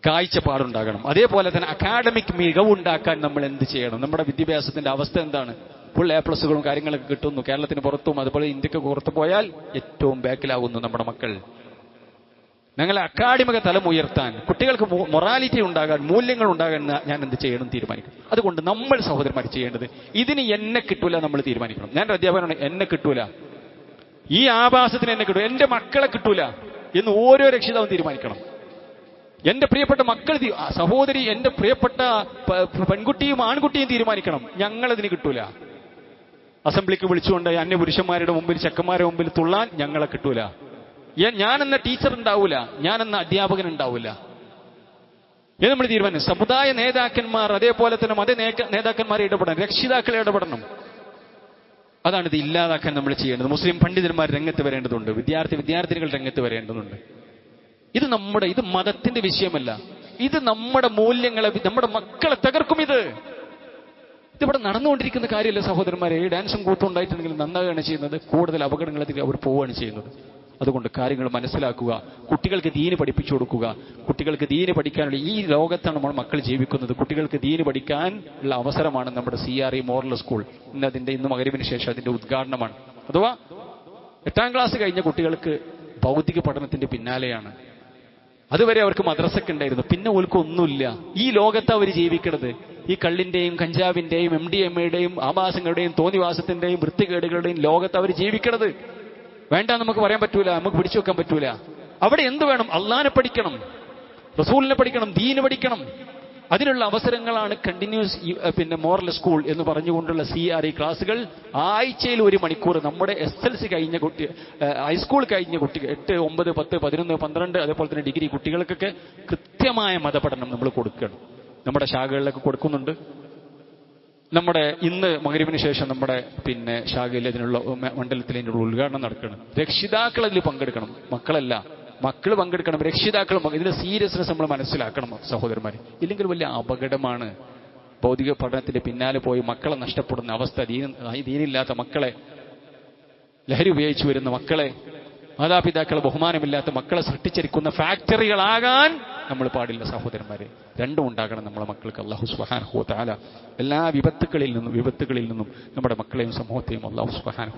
കാഴ്ചപ്പാടുണ്ടാകണം. അതേപോലെ തന്നെ അക്കാഡമിക് മികവുണ്ടാക്കാൻ നമ്മൾ എന്ത് ചെയ്യണം? നമ്മുടെ വിദ്യാഭ്യാസത്തിന്റെ അവസ്ഥ എന്താണ്? ഫുൾ A+കളും കാര്യങ്ങളൊക്കെ കിട്ടുന്നു. കേരളത്തിന് പുറത്തും അതുപോലെ ഇന്ത്യക്ക് പുറത്തു പോയാൽ ഏറ്റവും ബാക്കിലാകുന്നു നമ്മുടെ മക്കൾ. ഞങ്ങളെ അക്കാഡമിക തലം ഉയർത്താൻ, കുട്ടികൾക്ക് മൊറാലിറ്റി ഉണ്ടാകാൻ, മൂല്യങ്ങൾ ഉണ്ടാകാൻ ഞാൻ എന്ത് ചെയ്യണം തീരുമാനിക്കും. അതുകൊണ്ട് നമ്മൾ സഹോദരന്മാർ ചെയ്യേണ്ടത്, ഇതിന് എന്നെ കിട്ടൂല നമ്മൾ തീരുമാനിക്കണം. ഞാനൊരു അധ്യാപകനാണ്, എന്നെ കിട്ടൂല, ഈ ആഭാസത്തിന് എന്നെ കിട്ടൂല, എന്റെ മക്കളെ കിട്ടൂല എന്ന് ഓരോ രക്ഷിതാവും തീരുമാനിക്കണം. എന്റെ പ്രിയപ്പെട്ട മക്കൾ, സഹോദരി, എന്റെ പ്രിയപ്പെട്ട പെൺകുട്ടിയും ആൺകുട്ടിയും തീരുമാനിക്കണം, ഞങ്ങളതിന് കിട്ടൂല. അസംബ്ലിക്ക് വിളിച്ചുകൊണ്ട് അന്യപുരുഷന്മാരുടെ മുമ്പിൽ, ചെക്കന്മാരുടെ മുമ്പിൽ തുള്ളാൻ ഞങ്ങളെ കിട്ടൂല. ഞാനെന്ന ടീച്ചർ ഉണ്ടാവൂല, ഞാനെന്ന അധ്യാപകൻ ഉണ്ടാവൂല എന്ന് നമ്മൾ തീരുമാനിക്കും. സമുദായ നേതാക്കന്മാർ, അതേപോലെ തന്നെ മത നേതാക്കന്മാരെ ഇടപെടണം, രക്ഷിതാക്കളെ ഇടപെടണം. അതാണ് ഇത് ഇല്ലാതാക്കാൻ നമ്മൾ ചെയ്യേണ്ടത്. മുസ്ലിം പണ്ഡിതന്മാർ രംഗത്ത് വരേണ്ടതുണ്ട്, വിദ്യാർത്ഥിനികൾ രംഗത്ത് വരേണ്ടതുണ്ട്. ഇത് മതത്തിന്റെ വിഷയമല്ല, ഇത് നമ്മുടെ മൂല്യങ്ങളെ, നമ്മുടെ മക്കളെ തകർക്കും. ഇതിവിടെ നടന്നുകൊണ്ടിരിക്കുന്ന കാര്യമല്ല സഹോദരന്മാരെ. ഈ ഡാൻസും കൂത്തും ഉണ്ടായിട്ടുണ്ടെങ്കിൽ നന്നാവുകയാണ് ചെയ്യുന്നത്, കൂടുതൽ അപകടങ്ങളിലേക്ക് അവർ പോവുകയാണ് ചെയ്യുന്നത്. അതുകൊണ്ട് കാര്യങ്ങൾ മനസ്സിലാക്കുക, കുട്ടികൾക്ക് ദീന് പഠിപ്പിച്ചു കൊടുക്കുക. കുട്ടികൾക്ക് ദീന് പഠിക്കാനുള്ള, ഈ ലോകത്താണ് നമ്മൾ മക്കൾ ജീവിക്കുന്നത്. കുട്ടികൾക്ക് ദീന് പഠിക്കാൻ ഉള്ള അവസരമാണ് നമ്മുടെ CRE മോറൽ സ്കൂൾ. ഇന്ന് മഗ്‌രിബിന് ശേഷം അതിന്റെ ഉദ്ഘാടനമാണ്. അഥവാ 8ാം ക്ലാസ് കഴിഞ്ഞ കുട്ടികൾക്ക് ഭൗതിക പഠനത്തിന്റെ പിന്നാലെയാണ്. അതുവരെ അവർക്ക് മദ്രസക്ക് ഉണ്ടായിരുന്നു. പിന്നെ ഓൽക്ക് ഒന്നുമില്ല. ഈ ലോകത്ത് അവർ ജീവിക്കണത് ഈ കള്ളിന്റെയും കഞ്ചാവിന്റെയും MDMAയുടെയും ആഭാസങ്ങളുടെയും തോന്നിവാസത്തിന്റെയും വൃത്തികേടുകളുടെയും ലോകത്ത് അവർ ജീവിക്കണത്. വേണ്ട നമുക്ക് പറയാൻ പറ്റൂല, നമുക്ക് പിടിച്ചു വെക്കാൻ പറ്റൂല. അവിടെ എന്ത് വേണം? അള്ളാനെ പഠിക്കണം, റസൂലിനെ പഠിക്കണം, ദീന് പഠിക്കണം. അതിനുള്ള അവസരങ്ങളാണ് കണ്ടിന്യൂസ് മോറൽ സ്കൂൾ എന്ന് പറഞ്ഞുകൊണ്ടുള്ള CRE ക്ലാസ്സുകൾ. ആഴ്ചയിൽ 1 മണിക്കൂർ നമ്മുടെ SLC കഴിഞ്ഞ കുട്ടി, ഹൈസ്കൂൾ കഴിഞ്ഞ കുട്ടികൾ 8, 9, 10, 11, 12 അതേപോലെ തന്നെ ഡിഗ്രി കുട്ടികൾക്കൊക്കെ കൃത്യമായ മതപഠനം നമ്മൾ കൊടുക്കണം. നമ്മുടെ ശാഖകളിലൊക്കെ കൊടുക്കുന്നുണ്ട്. നമ്മുടെ ഇന്ന് മഗ്‌രിബിന് ശേഷം നമ്മുടെ ശാഖയിൽ അതിനുള്ള മണ്ഡലത്തിൽ അതിനുള്ള ഉദ്ഘാടനം നടക്കണം. രക്ഷിതാക്കൾ അതിൽ പങ്കെടുക്കണം, മക്കളല്ല. മക്കൾ പങ്കെടുക്കണം, രക്ഷിതാക്കളും. ഇതിന്റെ സീരിയസ്നെസ് നമ്മൾ മനസ്സിലാക്കണം സഹോദരന്മാരെ. ഇല്ലെങ്കിൽ വലിയ അപകടമാണ്. ഭൗതിക പഠനത്തിന്റെ പിന്നാലെ പോയി മക്കളെ നഷ്ടപ്പെടുന്ന അവസ്ഥ, ദീനില്ലാത്ത മക്കളെ, ലഹരി ഉപയോഗിച്ചു വരുന്ന മക്കളെ, മാതാപിതാക്കളെ ബഹുമാനമില്ലാത്ത മക്കളെ സൃഷ്ടിച്ചിരിക്കുന്ന ഫാക്ടറികളാകാൻ നമ്മൾ പാടില്ല സഹോദരന്മാരെ. രണ്ടും ഉണ്ടാകണം നമ്മളെ മക്കൾക്ക്. അല്ലാഹു സുബ്ഹാനഹു വ തആല എല്ലാ വിപത്തുകളിൽ നിന്നും നമ്മുടെ മക്കളെയും സമൂഹത്തെയും അല്ലാഹു സുബ്ഹാനഹു